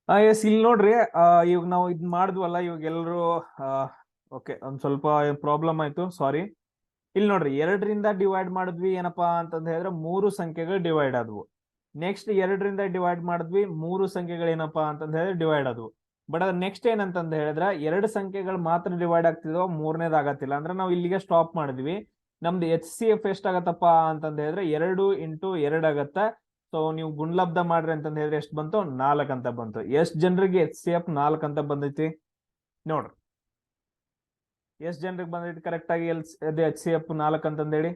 S ಇಲ್ಲಿ ನೋಡ್ರಿ, ಇವಾಗ ನಾವು ಇದ್ ಮಾಡಿದ್ವಲ್ಲ, ಇವಾಗ ಎಲ್ಲರೂ ಓಕೆ, ಒಂದ್ ಸ್ವಲ್ಪ ಪ್ರಾಬ್ಲಮ್ ಆಯ್ತು, ಸಾರಿ. ಇಲ್ಲಿ ನೋಡ್ರಿ, 2ರಿಂದ ಡಿವೈಡ್ ಮಾಡಿದ್ವಿ, ಏನಪ್ಪಾ ಅಂತಂದ್ ಹೇಳಿದ್ರೆ 3 ಸಂಖ್ಯೆಗಳು ಡಿವೈಡ್ ಆದ್ವು. ನೆಕ್ಸ್ಟ್ 2ರಿಂದ ಡಿವೈಡ್ ಮಾಡಿದ್ವಿ, 3 ಸಂಖ್ಯೆಗಳು ಏನಪ್ಪಾ ಅಂತಂದ್ ಹೇಳಿದ್ರೆ ಡಿವೈಡ್ ಆದ್ವು. ಬಟ್ ಅದ್ ನೆಕ್ಸ್ಟ್ ಏನಂತಂದ್ ಹೇಳಿದ್ರೆ 2 ಸಂಖ್ಯೆಗಳು ಮಾತ್ರ ಡಿವೈಡ್ ಆಗ್ತಿದ್ವು, 3ನೇದ್ ಆಗತ್ತಿಲ್ಲ. ಅಂದ್ರೆ ನಾವು ಇಲ್ಲಿಗೆ ಸ್ಟಾಪ್ ಮಾಡಿದ್ವಿ. ನಮ್ದು ಎಚ್ ಸಿ ಎಫ್ ಎಷ್ಟಾಗತ್ತಪ್ಪ ಅಂತಂದ್ ಹೇಳಿದ್ರೆ 2 ಇಂಟು 2 ಆಗತ್ತ. ಸೊ ನೀವು ಗುಣಲಬ್ಧ ಮಾಡ್ರಿ ಅಂತಂದ್ ಹೇಳಿದ್ರೆ ಎಷ್ಟು ಬಂತು? 4 ಅಂತ ಬಂತು. ಎಷ್ಟ್ ಜನರಿಗೆ ಎಚ್ ಸಿ ಎಫ್ 4 ಅಂತ ಬಂದೈತಿ ನೋಡ್ರಿ? ಎಷ್ಟ್ ಜನರಿಗೆ ಬಂದೈತಿ ಕರೆಕ್ಟ್ ಆಗಿ ಎಚ್ ಸಿ ಎಫ್ 4 ಅಂತಂದ್ ಹೇಳಿ?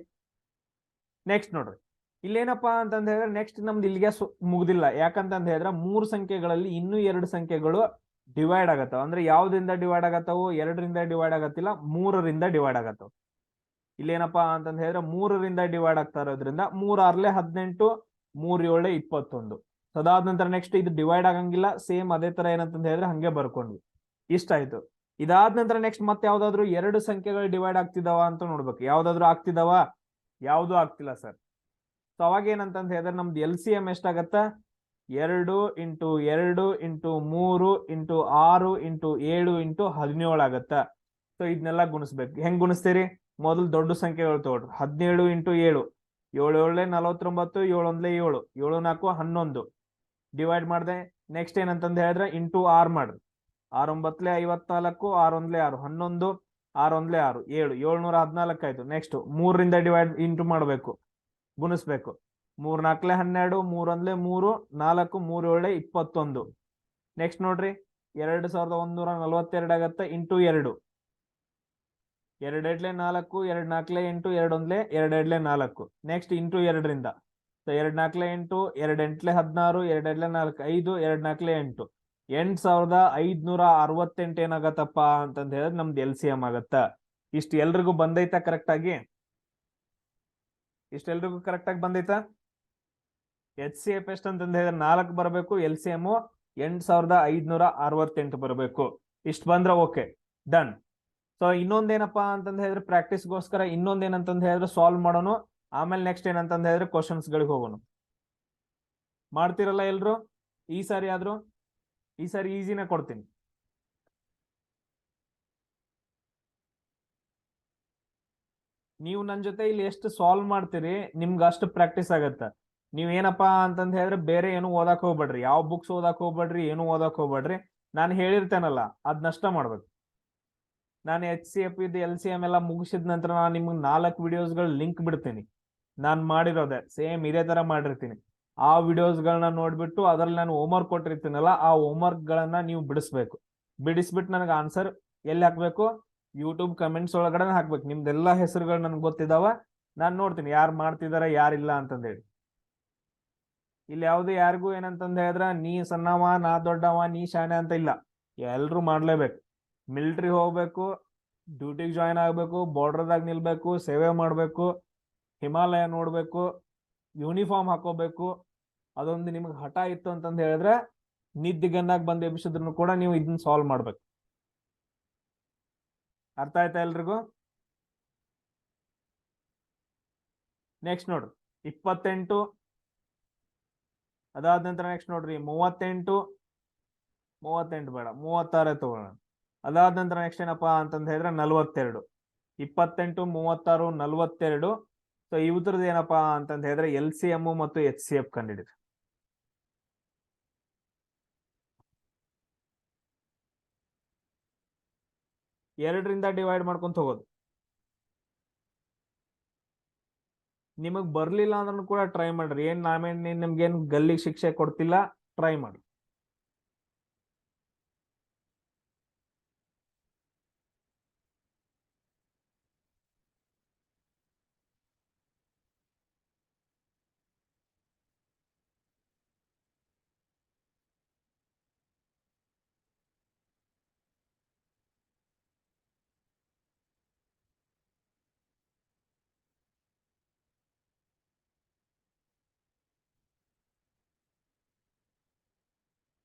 ನೆಕ್ಸ್ಟ್ ನೋಡ್ರಿ, ಇಲ್ಲೇನಪ್ಪಾ ಅಂತಂದ್ ಹೇಳಿದ್ರೆ ನೆಕ್ಸ್ಟ್ ನಮ್ದು ಇಲ್ಲಿಗೆ ಮುಗ್ದಿಲ್ಲ. ಯಾಕಂತಂದ್ ಹೇಳಿದ್ರೆ 3 ಸಂಖ್ಯೆಗಳಲ್ಲಿ ಇನ್ನೂ 2 ಸಂಖ್ಯೆಗಳು ಡಿವೈಡ್ ಆಗತ್ತವ. ಅಂದ್ರೆ ಯಾವ್ದ್ರಿಂದ ಡಿವೈಡ್ ಆಗತ್ತವು? 2ರಿಂದ ಡಿವೈಡ್ ಆಗತ್ತಿಲ್ಲ, 3ರಿಂದ ಡಿವೈಡ್ ಆಗತ್ತವ. ಇಲ್ಲೇನಪ್ಪಾ ಅಂತಂದ್ ಹೇಳಿದ್ರೆ 3ರಿಂದ ಡಿವೈಡ್ ಆಗ್ತಾ ಇರೋದ್ರಿಂದ 3 6 18, 3 7 21. ಅದಾದ ನಂತರ ನೆಕ್ಸ್ಟ್ ಇದು ಡಿವೈಡ್ ಆಗಂಗಿಲ್ಲ, ಸೇಮ್ ಅದೇ ತರ ಏನಂತಂದ್ ಹೇಳಿದ್ರೆ ಹಂಗೆ ಬರ್ಕೊಂಡ್ವಿ. ಇಷ್ಟ ಆಯ್ತು. ಇದಾದ ನಂತರ ನೆಕ್ಸ್ಟ್ ಮತ್ತೆ ಯಾವ್ದಾದ್ರು 2 ಸಂಖ್ಯೆಗಳು ಡಿವೈಡ್ ಆಗ್ತಿದಾವ ಅಂತ ನೋಡ್ಬೇಕು. ಯಾವ್ದಾದ್ರು ಆಗ್ತಿದಾವ? ಯಾವ್ದು ಆಗ್ತಿಲ್ಲ ಸರ್. ಸೊ ಅವಾಗ ಏನಂತಂದ್ ಹೇಳಿದ್ರೆ ನಮ್ದು ಎಲ್ ಸಿ ಎಂ ಎಷ್ಟಾಗತ್ತ? 2 into 2 into 3 into 6 into 7 into 17 ಆಗತ್ತ. ಸೊ ಇದನ್ನೆಲ್ಲ ಗುಣಿಸ್ಬೇಕು. ಹೆಂಗ್ ಗುಣಿಸ್ತೀರಿ? ಮೊದಲು ದೊಡ್ಡ ಸಂಖ್ಯೆಗಳು ತಗೊಳ್ರಿ. 17 ಇಂಟು 7, 7 7 49, 7 1 7, 7 4 11 ಡಿವೈಡ್ ಮಾಡಿದೆ. ನೆಕ್ಸ್ಟ್ ಏನಂತಂದ್ ಹೇಳಿದ್ರೆ ಇಂಟು 6 ಮಾಡ್ರಿ. 6 9 54, 6 1 6, 11, 6 1 6, 7, 714 ಆಯ್ತು. ನೆಕ್ಸ್ಟ್ 3ರಿಂದ ಡಿವೈಡ್ ಇಂಟು ಮಾಡಬೇಕು, ಗುಣಿಸ್ಬೇಕು. 3 4 12, 3 1 3, 4 3 7 21. ನೆಕ್ಸ್ಟ್ ನೋಡ್ರಿ, 2142 ಆಗತ್ತೆ ಇಂಟು 2, 2 2 4, 2 4 8, 2 1 2 2 4. ನೆಕ್ಸ್ಟ್ ಇಂಟು 2ರಿಂದ, 2 4 8, 2 8 16, 2 2 4 5, 2 4 8, 8568 ಏನಾಗತ್ತಪ್ಪ ಅಂತಂದ್ ಹೇಳಿದ್ರೆ ನಮ್ದು ಎಲ್ ಸಿ ಎಂ ಆಗತ್ತ. ಇಷ್ಟು ಎಲ್ರಿಗೂ ಬಂದೈತಾ ಕರೆಕ್ಟ್ ಆಗಿ? ಇಷ್ಟೆಲ್ರಿಗೂ ಕರೆಕ್ಟ್ ಆಗಿ ಬಂದೈತಾ? ಎಚ್ ಸಿ ಎಫ್ ಎಸ್ಟ್ ಅಂತಂದ್ ಹೇಳಿದ್ರೆ 4 ಬರಬೇಕು, ಎಲ್ ಸಿ ಎಂ 8568 ಬರಬೇಕು. ಇಷ್ಟು ಬಂದ್ರೆ ಓಕೆ, ಡನ್. ಸೊ ಇನ್ನೊಂದೇನಪ್ಪಾ ಅಂತಂದ್ ಹೇಳಿದ್ರೆ ಪ್ರಾಕ್ಟೀಸ್ಗೋಸ್ಕರ ಇನ್ನೊಂದೇನಂತಂದ್ ಹೇಳಿದ್ರೆ ಸಾಲ್ವ್ ಮಾಡೋಣ. ಆಮೇಲೆ ನೆಕ್ಸ್ಟ್ ಏನಂತಂದ್ ಹೇಳಿದ್ರೆ ಕ್ವಶನ್ಸ್ ಗಳಿಗೆ ಹೋಗೋಣ. ಮಾಡ್ತಿರಲ್ಲ ಎಲ್ರು? ಈ ಸಾರಿ ಆದ್ರೂ ಈ ಸಾರಿ ಈಸಿನೇ ಕೊಡ್ತೀನಿ. ನೀವು ನನ್ನ ಜೊತೆ ಇಲ್ಲಿ ಎಷ್ಟು ಸಾಲ್ವ್ ಮಾಡ್ತೀರಿ ನಿಮ್ಗೆ ಅಷ್ಟು ಪ್ರಾಕ್ಟೀಸ್ ಆಗತ್ತ. ನೀವ್ ಏನಪ್ಪಾ ಅಂತಂದ್ ಹೇಳಿದ್ರೆ ಬೇರೆ ಏನು ಓದಕ್ ಹೋಗ್ಬೇಡ್ರಿ, ಯಾವ ಬುಕ್ಸ್ ಓದಕ್ ಹೋಗ್ಬೇಡ್ರಿ, ಏನು ಓದಕ್ ಹೋಗ್ಬೇಡ್ರಿ. ನಾನು ಹೇಳಿರ್ತೇನಲ್ಲ ಅದನ್ನಷ್ಟ ಮಾಡ್ಬೇಕು. ನಾನು ಎಚ್ ಸಿ ಎಫ್ ಇದು ಎಲ್ ಸಿ ಎಂ ಎಲ್ಲ ಮುಗಿಸಿದ ನಂತರ ನಾನು ನಿಮ್ಗೆ 4 ವಿಡಿಯೋಸ್ಗಳು ಲಿಂಕ್ ಬಿಡ್ತೀನಿ. ನಾನು ಮಾಡಿರೋದೆ ಸೇಮ್ ಇದೇ ತರ ಮಾಡಿರ್ತೀನಿ. ಆ ವಿಡಿಯೋಸ್ಗಳನ್ನ ನೋಡ್ಬಿಟ್ಟು ಅದ್ರಲ್ಲಿ ನಾನು ಹೋಮ್ವರ್ಕ್ ಕೊಟ್ಟಿರ್ತೀನಲ್ಲ, ಆ ಹೋಮ್ವರ್ಕ್ ಗಳನ್ನ ನೀವು ಬಿಡಿಸ್ಬೇಕು. ಬಿಡಿಸ್ಬಿಟ್ಟು ನನಗೆ ಆನ್ಸರ್ ಎಲ್ಲಿ ಹಾಕ್ಬೇಕು? ಯೂಟ್ಯೂಬ್ ಕಮೆಂಟ್ಸ್ ಒಳಗಡೆ ಹಾಕ್ಬೇಕು. ನಿಮ್ದೆಲ್ಲಾ ಹೆಸರುಗಳು ನನ್ಗೆ ಗೊತ್ತಿದಾವ, ನಾನು ನೋಡ್ತೀನಿ ಯಾರು ಮಾಡ್ತಿದಾರ ಯಾರಿಲ್ಲ ಅಂತಂದೇಳಿ. ಇಲ್ಲಿ ಯಾವ್ದು ಯಾರಿಗೂ ಏನಂತಂದ್ ಹೇಳಿದ್ರ ನೀ ಸಣ್ಣವ ನಾ ದೊಡ್ಡವ ನೀ ಶಾಣೆ ಅಂತ ಇಲ್ಲ, ಎಲ್ರು ಮಾಡ್ಲೇಬೇಕು. ಮಿಲಿಟರಿ ಹೋಗ್ಬೇಕು, ಡ್ಯೂಟಿಗೆ ಜಾಯ್ನ್ ಆಗ್ಬೇಕು, ಬಾರ್ಡರ್ದಾಗ ನಿಲ್ಬೇಕು, ಸೇವೆ ಮಾಡ್ಬೇಕು, ಹಿಮಾಲಯ ನೋಡ್ಬೇಕು, ಯೂನಿಫಾರ್ಮ್ ಹಾಕೋಬೇಕು. ಅದೊಂದು ನಿಮ್ಗೆ ಹಠ ಇತ್ತು ಅಂತಂದ್ ಹೇಳಿದ್ರೆ ನಿದ್ದಿಗನ್ನಾಗ ಬಂದ್ ಎಬ್ಸಿದ್ರು ಕೂಡ ನೀವು ಇದನ್ನ ಸಾಲ್ವ್ ಮಾಡ್ಬೇಕು. ಅರ್ಥ ಆಯ್ತಾ ಎಲ್ರಿಗೂ? ನೆಕ್ಸ್ಟ್ ನೋಡ್ರಿ 28, ಅದಾದ ನಂತರ ನೆಕ್ಸ್ಟ್ ನೋಡ್ರಿ 38, 38 ಬೇಡ 36 ತಗೋಣ. ಅದಾದ ನಂತರ ನೆಕ್ಸ್ಟ್ ಏನಪ್ಪಾ ಅಂತಂದ್ ಹೇಳಿದ್ರೆ 42, 28, 36, 42. ಸೊ ಇವ್ರದ್ದು ಏನಪ್ಪಾ ಅಂತಂದ್ ಹೇಳಿದ್ರೆ ಎಲ್ ಸಿ ಎಂ ಮತ್ತು ಎಚ್ ಸಿ ಎಫ್ ಕಂಡಿಡಿರಿ. 2ರಿಂದ ಡಿವೈಡ್ ಮಾಡ್ಕೊಂತ ಹೋಗೋದು. ನಿಮಗ್ ಬರ್ಲಿಲ್ಲ ಅಂದ್ರೂ ಕೂಡ ಟ್ರೈ ಮಾಡ್ರಿ. ಏನ್ ನಾವೇನ್ ನಿಮ್ಗೇನ್ ಗಲ್ಲಿಗೆ ಶಿಕ್ಷೆ ಕೊಡ್ತಿಲ್ಲ, ಟ್ರೈ ಮಾಡಿ.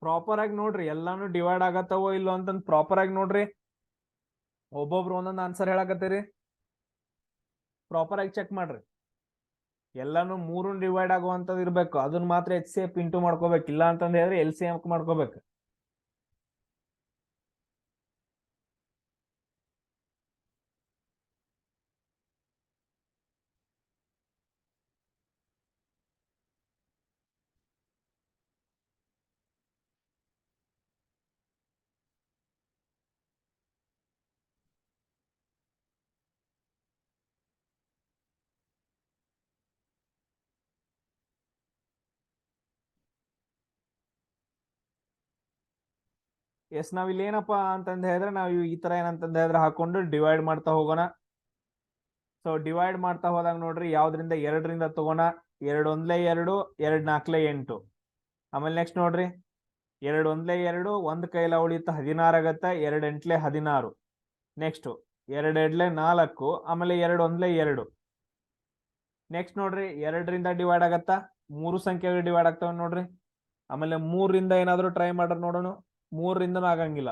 ಪ್ರಾಪರ್ ಆಗಿ ನೋಡ್ರಿ, ಎಲ್ಲಾನು ಡಿವೈಡ್ ಆಗತ್ತವೋ ಇಲ್ಲೋ ಅಂತಂದ್ ಪ್ರಾಪರ್ ಆಗಿ ನೋಡ್ರಿ. ಒಬ್ಬೊಬ್ರು ಒಂದೊಂದು ಆನ್ಸರ್ ಹೇಳಕತ್ತೀರಿ, ಪ್ರಾಪರ್ ಆಗಿ ಚೆಕ್ ಮಾಡ್ರಿ. ಎಲ್ಲಾನು 3 ಡಿವೈಡ್ ಆಗುವಂತದ್ ಇರ್ಬೇಕು, ಅದನ್ನ ಮಾತ್ರ ಎಚ್ ಸಿ ಎಫ್ ಇಂಟು ಮಾಡ್ಕೋಬೇಕು. ಇಲ್ಲ ಅಂತಂದ್ ಹೇಳಿದ್ರೆ ಎಲ್ ಸಿ ಎಫ್ ಮಾಡ್ಕೋಬೇಕು. ಎಸ್ ನಾವಿಲ್ಲಿ ಏನಪ್ಪಾ ಅಂತಂದ ಹೇಳಿದ್ರೆ ನಾವು ಈ ತರ ಏನಂತಂದ ಹೇಳಿದ್ರೆ ಹಾಕೊಂಡು ಡಿವೈಡ್ ಮಾಡ್ತಾ ಹೋಗೋಣ. ಸೊ ಡಿವೈಡ್ ಮಾಡ್ತಾ ಹೋದಾಗ ನೋಡ್ರಿ ಯಾವ್ದ್ರಿಂದ ಎರಡರಿಂದ ತಗೋಣ. 2 1 2 2 4 8. ಆಮೇಲೆ ನೆಕ್ಸ್ಟ್ ನೋಡ್ರಿ 2 1 2 ಒಂದ್ ಕೈಲ ಉಳಿಯುತ್ತ 16 ಆಗತ್ತ. 2 8 16. ನೆಕ್ಸ್ಟ್ 2 2 4. ಆಮೇಲೆ 2 1 2. ನೆಕ್ಸ್ಟ್ ನೋಡ್ರಿ 2ರಿಂದ ಡಿವೈಡ್ ಆಗತ್ತಾ 3 ಸಂಖ್ಯೆಗಳು ಡಿವೈಡ್ ಆಗ್ತಾವ ನೋಡ್ರಿ. ಆಮೇಲೆ 3ರಿಂದ ಏನಾದ್ರು ಟ್ರೈ ಮಾಡ್ರಿ ನೋಡೋಣ. 3ರಿಂದನೂ ಆಗಂಗಿಲ್ಲ.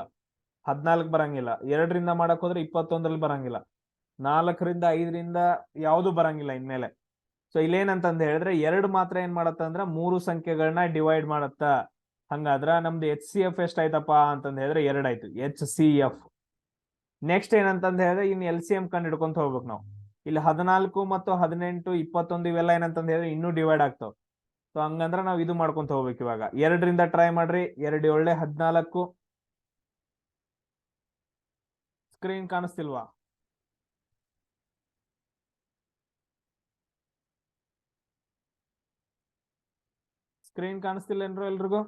14 ಬರಂಗಿಲ್ಲ. 2ರಿಂದ ಮಾಡಕ್ ಹೋದ್ರೆ 21ರಲ್ಲಿ ಬರಂಗಿಲ್ಲ. 4ರಿಂದ 5ರಿಂದ ಯಾವ್ದು ಬರಂಗಿಲ್ಲ ಇನ್ಮೇಲೆ. ಸೊ ಇಲ್ಲೇನಂತಂದ ಹೇಳಿದ್ರೆ 2 ಮಾತ್ರ ಏನ್ ಮಾಡತ್ತ ಅಂದ್ರ 3 ಸಂಖ್ಯೆಗಳನ್ನ ಡಿವೈಡ್ ಮಾಡತ್ತ. ಹಂಗಾದ್ರ ನಮ್ದು HCF ಎಷ್ಟಾಯ್ತಪ್ಪ ಅಂತಂದ ಹೇಳಿದ್ರೆ 2 ಆಯ್ತು. HCF. ನೆಕ್ಸ್ಟ್ ಏನಂತಂದ ಹೇಳಿದ್ರೆ ಇನ್ LCM ಕಂಡು ಹಿಡ್ಕೊಂತ ಹೋಗ್ಬೇಕು ನಾವು. ಇಲ್ಲಿ 14 ಮತ್ತು 18 21 ಇವೆಲ್ಲ ಏನಂತಂದ ಹೇಳಿದ್ರೆ ಇನ್ನೂ ಡಿವೈಡ್ ಆಗ್ತಾವ. ಸೊ ಹಂಗಂದ್ರ ನಾವ್ ಇದು ಮಾಡ್ಕೊಂತ ಹೋಗ್ಬೇಕು. ಇವಾಗ 2ರಿಂದ ಟ್ರೈ ಮಾಡ್ರಿ. 2 7 14. ಸ್ಕ್ರೀನ್ ಕಾಣಿಸ್ತಿಲ್ವಾ? ಸ್ಕ್ರೀನ್ ಕಾಣಿಸ್ತಿಲ್ಲ ಏನ್ರು ಎಲ್ರಿಗೂ?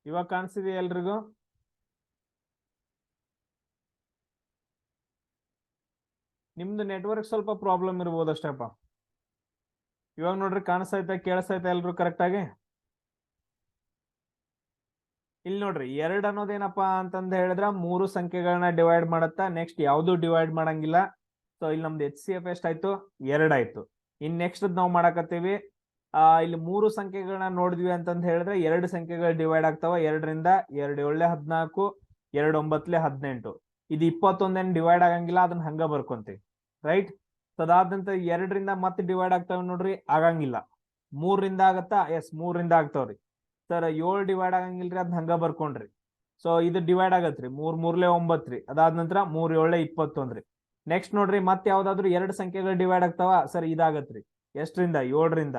ಇವಾಗ ಕಾಣಿಸ್ತಿದೆಯಾ ಎಲ್ರಿಗೂ? ನಿಮ್ದು ನೆಟ್ವರ್ಕ್ ಸ್ವಲ್ಪ ಪ್ರಾಬ್ಲಮ್ ಇರ್ಬೋದು ಅಷ್ಟೇಪ್ಪ. ಇವಾಗ ನೋಡ್ರಿ ಕಾಣಿಸ್ತೈತೆ ಕೇಳಿಸ್ತೈತೆ ಎಲ್ರು ಕರೆಕ್ಟ್ ಆಗಿ? ಇಲ್ಲಿ ನೋಡ್ರಿ 2 ಅನ್ನೋದೇನಪ್ಪಾ ಅಂತಂದ ಹೇಳಿದ್ರ 3 ಸಂಖ್ಯೆಗಳನ್ನ ಡಿವೈಡ್ ಮಾಡತ್ತ. ನೆಕ್ಸ್ಟ್ ಯಾವ್ದು ಡಿವೈಡ್ ಮಾಡಂಗಿಲ್ಲ. ಸೊ ಇಲ್ಲಿ ನಮ್ದು HCF ಎಷ್ಟಾಯ್ತು? 2 ಆಯ್ತು. ಇನ್ ನೆಕ್ಸ್ಟ್ ನಾವು ಮಾಡಕತ್ತೀವಿ. ಇಲ್ಲಿ 3 ಸಂಖ್ಯೆಗಳನ್ನ ನೋಡಿದ್ವಿ ಅಂತಂದ ಹೇಳಿದ್ರೆ 2 ಸಂಖ್ಯೆಗಳು ಡಿವೈಡ್ ಆಗ್ತಾವ. 2ರಿಂದ 2 7 14. 2 9 18. ಇದು 21 ಡಿವೈಡ್ ಆಗಂಗಿಲ್ಲ. ಅದನ್ನ ಹಂಗ ಬರ್ಕೊಂತೀವಿ. ರೈಟ್. ಸೊ ಅದಾದಂತ 2ರಿಂದ ಮತ್ತೆ ಡಿವೈಡ್ ಆಗ್ತಾವ ನೋಡ್ರಿ. ಆಗಂಗಿಲ್ಲ. 3ರಿಂದ ಆಗತ್ತಾ? ಎಸ್ 3ರಿಂದ ಆಗ್ತಾವ್ರಿ. ಸರ್ 7 ಡಿವೈಡ್ ಆಗಂಗಿಲ್ರಿ. ಅದ್ ಹಂಗ ಬರ್ಕೊಂಡ್ರಿ. ಸೊ ಇದು ಡಿವೈಡ್ ಆಗತ್ರಿ. 3 3 9 ರೀ. ಅದಾದ ನಂತರ 3 7 21 ರೀ. ನೆಕ್ಸ್ಟ್ ನೋಡ್ರಿ ಮತ್ತೆ ಯಾವ್ದಾದ್ರು 2 ಸಂಖ್ಯೆಗಳು ಡಿವೈಡ್ ಆಗ್ತಾವ. ಸರ್ ಇದಾಗತ್ರಿ. ಎಷ್ಟರಿಂದ? 7ರಿಂದ.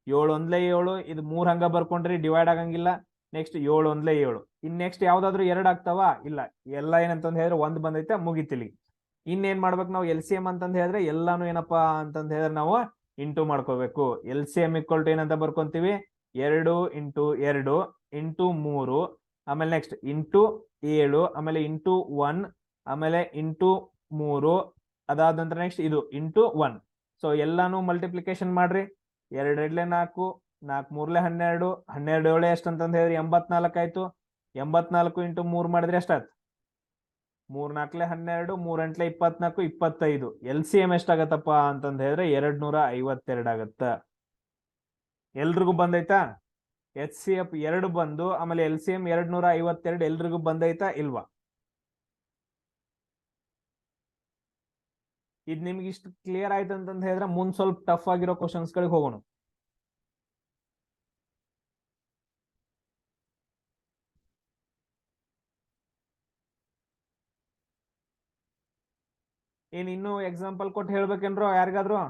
7 1 7. ಇದು 3 ಹಂಗ ಬರ್ಕೊಂಡ್ರಿ. ಡಿವೈಡ್ ಆಗಂಗಿಲ್ಲ. ನೆಕ್ಸ್ಟ್ 7 1 7. ಇನ್ ನೆಕ್ಸ್ಟ್ ಯಾವ್ದಾದ್ರು 2 ಆಗ್ತಾವ? ಇಲ್ಲ. ಎಲ್ಲ ಏನಂತಂದ್ ಹೇಳಿದ್ರೆ 1 ಬಂದೈತೆ ಮುಗಿತಿಲಿ. ಇನ್ನೇನ್ ಮಾಡ್ಬೇಕು ನಾವು? LCM ಅಂತಂದ್ ಹೇಳಿದ್ರೆ ಎಲ್ಲಾನು ಏನಪ್ಪಾ ಅಂತಂದ್ ಹೇಳಿದ್ರೆ ನಾವು ಇಂಟು ಮಾಡ್ಕೋಬೇಕು. LCM ಈಕ್ವಲ್ ಟು ಏನಂತ ಬರ್ಕೊಂತೀವಿ? 2 ಇಂಟು 2 ಇಂಟು 3. ಆಮೇಲೆ ನೆಕ್ಸ್ಟ್ ಇಂಟು 7. ಆಮೇಲೆ ಇಂಟು 1. ಆಮೇಲೆ ಇಂಟು 3. ಅದಾದ ನಂತರ ನೆಕ್ಸ್ಟ್ ಇದು ಇಂಟು 1. ಸೊ ಎಲ್ಲಾನು ಮಲ್ಟಿಪ್ಲಿಕೇಶನ್ ಮಾಡ್ರಿ. 2 2 4. 4 3 12. 12 7 ಎಷ್ಟು ಅಂತಂದ್ ಹೇಳಿದ್ರೆ 84 ಆಯ್ತು. 84 ಇಂಟು 3 ಮಾಡಿದ್ರೆ ಎಷ್ಟಾಯ್ತು? 3 4 12. 3 8 24 25. LCM ಎಷ್ಟಾಗತ್ತಪ್ಪ ಅಂತಂದ್ ಹೇಳಿದ್ರೆ 252 ಆಗತ್ತ. ಎಲ್ರಿಗೂ ಬಂದೈತಾ? HCF 2 ಬಂದು ಆಮೇಲೆ LCM 252 ಎಲ್ರಿಗೂ ಬಂದೈತಾ ಇಲ್ವಾ? ಇದು ನಿಮ್ಗೆ ಇಷ್ಟು ಕ್ಲಿಯರ್ ಆಯ್ತು ಅಂತಂದ್ ಹೇಳಿದ್ರೆ ಮುಂದ್ ಸ್ವಲ್ಪ ಟಫ್ ಆಗಿರೋ ಕ್ವಶನ್ಸ್ ಗಳಿಗೆ ಹೋಗೋಣ. ಏನ್ ಇನ್ನು ಎಕ್ಸಾಂಪಲ್ ಕೊಟ್ಟು ಹೇಳ್ಬೇಕೇನ್ರೋ ಯಾರಿಗಾದ್ರು?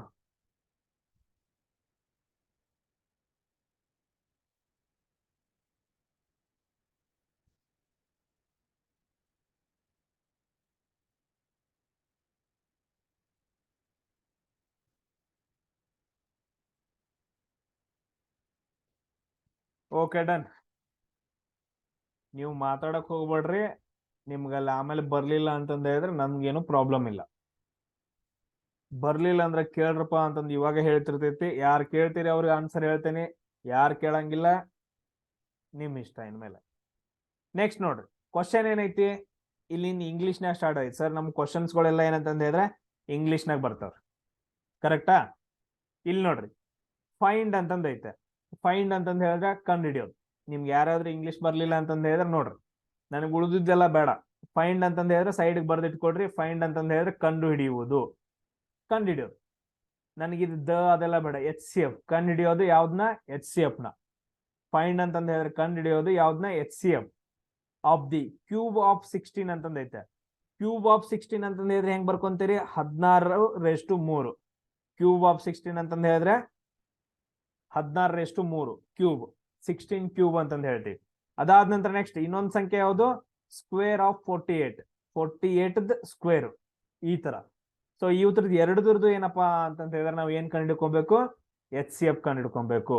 Okay done. ನೀವು ಮಾತಾಡಕ್ ಹೋಗ್ಬೇಡ್ರಿ. ನಿಮ್ಗಲ್ಲ ಆಮೇಲೆ ಬರ್ಲಿಲ್ಲ ಅಂತಂದ ಹೇಳಿದ್ರೆ ನಮ್ಗೇನು ಪ್ರಾಬ್ಲಮ್ ಇಲ್ಲ. ಬರ್ಲಿಲ್ಲ ಅಂದ್ರೆ ಕೇಳ್ರಪ್ಪ ಅಂತಂದು ಇವಾಗ ಹೇಳ್ತಿರ್ತೈತಿ. ಯಾರು ಕೇಳ್ತೀರಿ ಅವ್ರಿಗೆ ಆನ್ಸರ್ ಹೇಳ್ತೇನೆ. ಯಾರು ಕೇಳಂಗಿಲ್ಲ ನಿಮ್ ಇಷ್ಟ ಇನ್ಮೇಲೆ. ನೆಕ್ಸ್ಟ್ ನೋಡ್ರಿ ಕ್ವಶನ್ ಏನೈತಿ ಇಲ್ಲಿ ಇಂಗ್ಲಿಷ್ನಾಗ ಸ್ಟಾರ್ಟ್ ಆಯ್ತು. ಸರ್ ನಮ್ ಕ್ವಶನ್ಸ್ಗಳೆಲ್ಲ ಏನಂತಂದ ಹೇಳಿದ್ರೆ ಇಂಗ್ಲಿಷ್ನಾಗ ಬರ್ತಾವ್ರಿ. ಕರೆಕ್ಟಾ? ಇಲ್ಲಿ ನೋಡ್ರಿ ಫೈಂಡ್ ಅಂತಂದ ಐತೆ. ಫೈಂಡ್ ಅಂತಂದ ಹೇಳಿದ್ರೆ ಕಂಡು ಹಿಡಿಯೋದು. ನಿಮ್ಗೆ ಯಾರಾದ್ರೂ ಇಂಗ್ಲಿಷ್ ಬರ್ಲಿಲ್ಲ ಅಂತಂದ ಹೇಳಿದ್ರೆ ನೋಡ್ರಿ ನನಗೆ ಉಳಿದಿದ್ದೆಲ್ಲ ಬೇಡ. ಫೈಂಡ್ ಅಂತಂದ ಹೇಳಿದ್ರೆ ಸೈಡ್ಗೆ ಬರ್ದಿಟ್ಕೊಡ್ರಿ. ಫೈಂಡ್ ಅಂತಂದ ಹೇಳಿದ್ರೆ ಕಂಡು ಹಿಡಿಯುವುದು, ಕಂಡು ಹಿಡಿಯೋದು. ನನಗಿದು ದ ಅದೆಲ್ಲ ಬೇಡ, ಎಚ್ ಸಿ ಎಫ್ ಕಂಡು ಹಿಡಿಯೋದು ಯಾವ್ದನ್ನ, ಎಚ್ ಸಿ ಎಫ್ ನ. ಫೈಂಡ್ ಅಂತಂದ ಹೇಳಿದ್ರೆ ಕಂಡು ಹಿಡಿಯೋದು ಯಾವ್ದನ್ನ, H C F of the cube of 16 ಅಂತಂದ ಐತೆ. ಕ್ಯೂಬ್ ಆಫ್ 16 ಅಂತಂದ ಹೇಳಿದ್ರೆ ಹೆಂಗ್ ಬರ್ಕೊಂತೀರಿ, 16/3. ಕ್ಯೂಬ್ ಆಫ್ 16 ಅಂತಂದ ಹೇಳಿದ್ರೆ 16/3 ಕ್ಯೂಬ್, 16 ಕ್ಯೂಬ್ ಅಂತಂದ ಹೇಳ್ತೀವಿ. ಅದಾದ ನಂತರ ನೆಕ್ಸ್ಟ್ ಇನ್ನೊಂದು ಸಂಖ್ಯೆ ಯಾವುದು, ಸ್ಕ್ವೇರ್ ಆಫ್ 48 ಸ್ಕ್ವೇರ್, ಈ ತರ. ಸೊ ಈ ಉತ್ತರದ ಎರಡರದ್ದು ಏನಪ್ಪಾ ಅಂತಂತ ಹೇಳಿದ್ರೆ ನಾವು ಏನ್ ಕಂಡಿಡ್ಕೊಬೇಕು, ಎಚ್ ಸಿ ಎಫ್ ಕಂಡಿಡ್ಕೊಬೇಕು.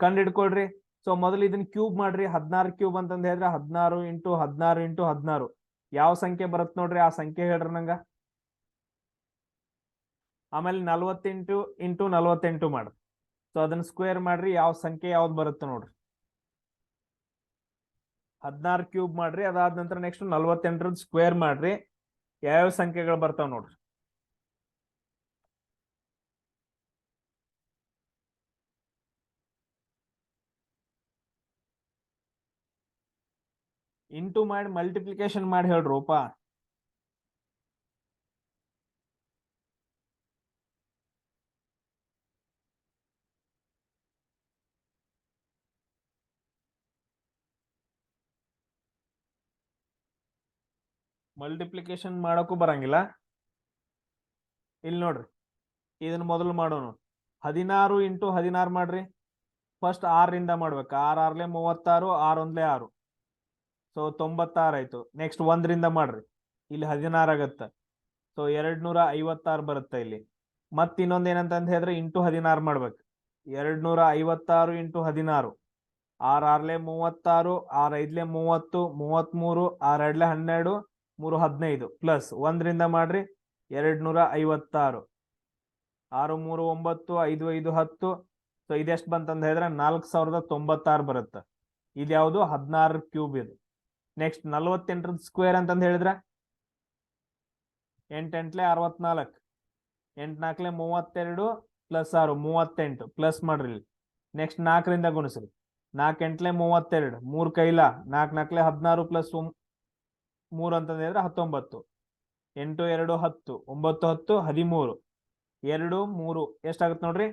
ಕಂಡಿಡ್ಕೊಳ್ರಿ. ಸೊ ಮೊದಲು ಇದನ್ನ ಕ್ಯೂಬ್ ಮಾಡ್ರಿ, 16 ಕ್ಯೂಬ್ ಅಂತಂದ ಹೇಳಿದ್ರೆ 16 ಇಂಟು 16 ಇಂಟು 16 ಯಾವ ಸಂಖ್ಯೆ ಬರುತ್ತೆ ನೋಡ್ರಿ, ಆ ಸಂಖ್ಯೆ ಹೇಳ್ರಿ ನಂಗ. ಆಮೇಲೆ 48 ಇಂಟು 48 ಮಾಡ್ರಿ. ಸೊ ಅದನ್ನ ಸ್ಕ್ವೇರ್ ಮಾಡ್ರಿ, ಯಾವ ಸಂಖ್ಯೆ ಯಾವ್ದು ಬರುತ್ತೆ ನೋಡ್ರಿ. 16 ಕ್ಯೂಬ್ ಮಾಡ್ರಿ, ಅದಾದ ನಂತರ ನೆಕ್ಸ್ಟ್ 48 ಸ್ಕ್ವೇರ್ ಮಾಡ್ರಿ, ಯಾವ್ಯಾವ ಸಂಖ್ಯೆಗಳು ಬರ್ತಾವ ನೋಡ್ರಿ. ಇಂಟು ಮಾಡಿ ಮಲ್ಟಿಪ್ಲಿಕೇಶನ್ ಮಾಡಿ ಹೇಳ್ರೂಪ. ಮಲ್ಟಿಪ್ಲಿಕೇಶನ್ ಮಾಡೋಕ್ಕೂ ಬರಂಗಿಲ್ಲ. ಇಲ್ಲಿ ನೋಡ್ರಿ, ಇದನ್ನ ಮೊದಲು ಮಾಡೋಣ. 16 ಇಂಟು 16 ಮಾಡ್ರಿ. ಫಸ್ಟ್ 6ರಿಂದ ಮಾಡ್ಬೇಕು. 6 6 36, 6 1 6. ಸೊ 96 ಆಯ್ತು. ನೆಕ್ಸ್ಟ್ 1ರಿಂದ ಮಾಡ್ರಿ, ಇಲ್ಲಿ 16 ಆಗತ್ತ. ಸೊ 256 ಬರುತ್ತೆ ಇಲ್ಲಿ. ಮತ್ ಇನ್ನೊಂದ್ ಏನಂತ ಹೇಳಿದ್ರೆ ಇಂಟು 16 ಮಾಡ್ಬೇಕು. 256 ಇಂಟು 16, 6 6 36, 6 5 30, 33, 6 2 12, 3 15 ಪ್ಲಸ್ 1ರಿಂದ ಮಾಡ್ರಿ 256, 6 3 9, 5 5 10. ಸೊ ಇದೆಷ್ಟು ಬಂತಂದ ಹೇಳಿದ್ರೆ 4096 ಬರುತ್ತೆ. ಇದ್ಯಾವುದು 16 ಕ್ಯೂಬ್ ಇದು. ನೆಕ್ಸ್ಟ್ 48 ಸ್ಕ್ವೇರ್ ಅಂತಂದ ಹೇಳಿದ್ರೆ 8 8 64, 8 4 32 ಪ್ಲಸ್ 6 38 ಪ್ಲಸ್ ಮಾಡ್ರಿ. ನೆಕ್ಸ್ಟ್ 4ರಿಂದ ಗುಣಿಸ್ರಿ. 4 8 32, 3 ಕೈಲ 4 4 16 ಪ್ಲಸ್ 3 ಅಂತಂದ ಹೇಳಿದ್ರೆ 19, 8 2 10, 9 10 13, 2 3 ಎಷ್ಟಾಗತ್ತೆ ನೋಡ್ರಿ,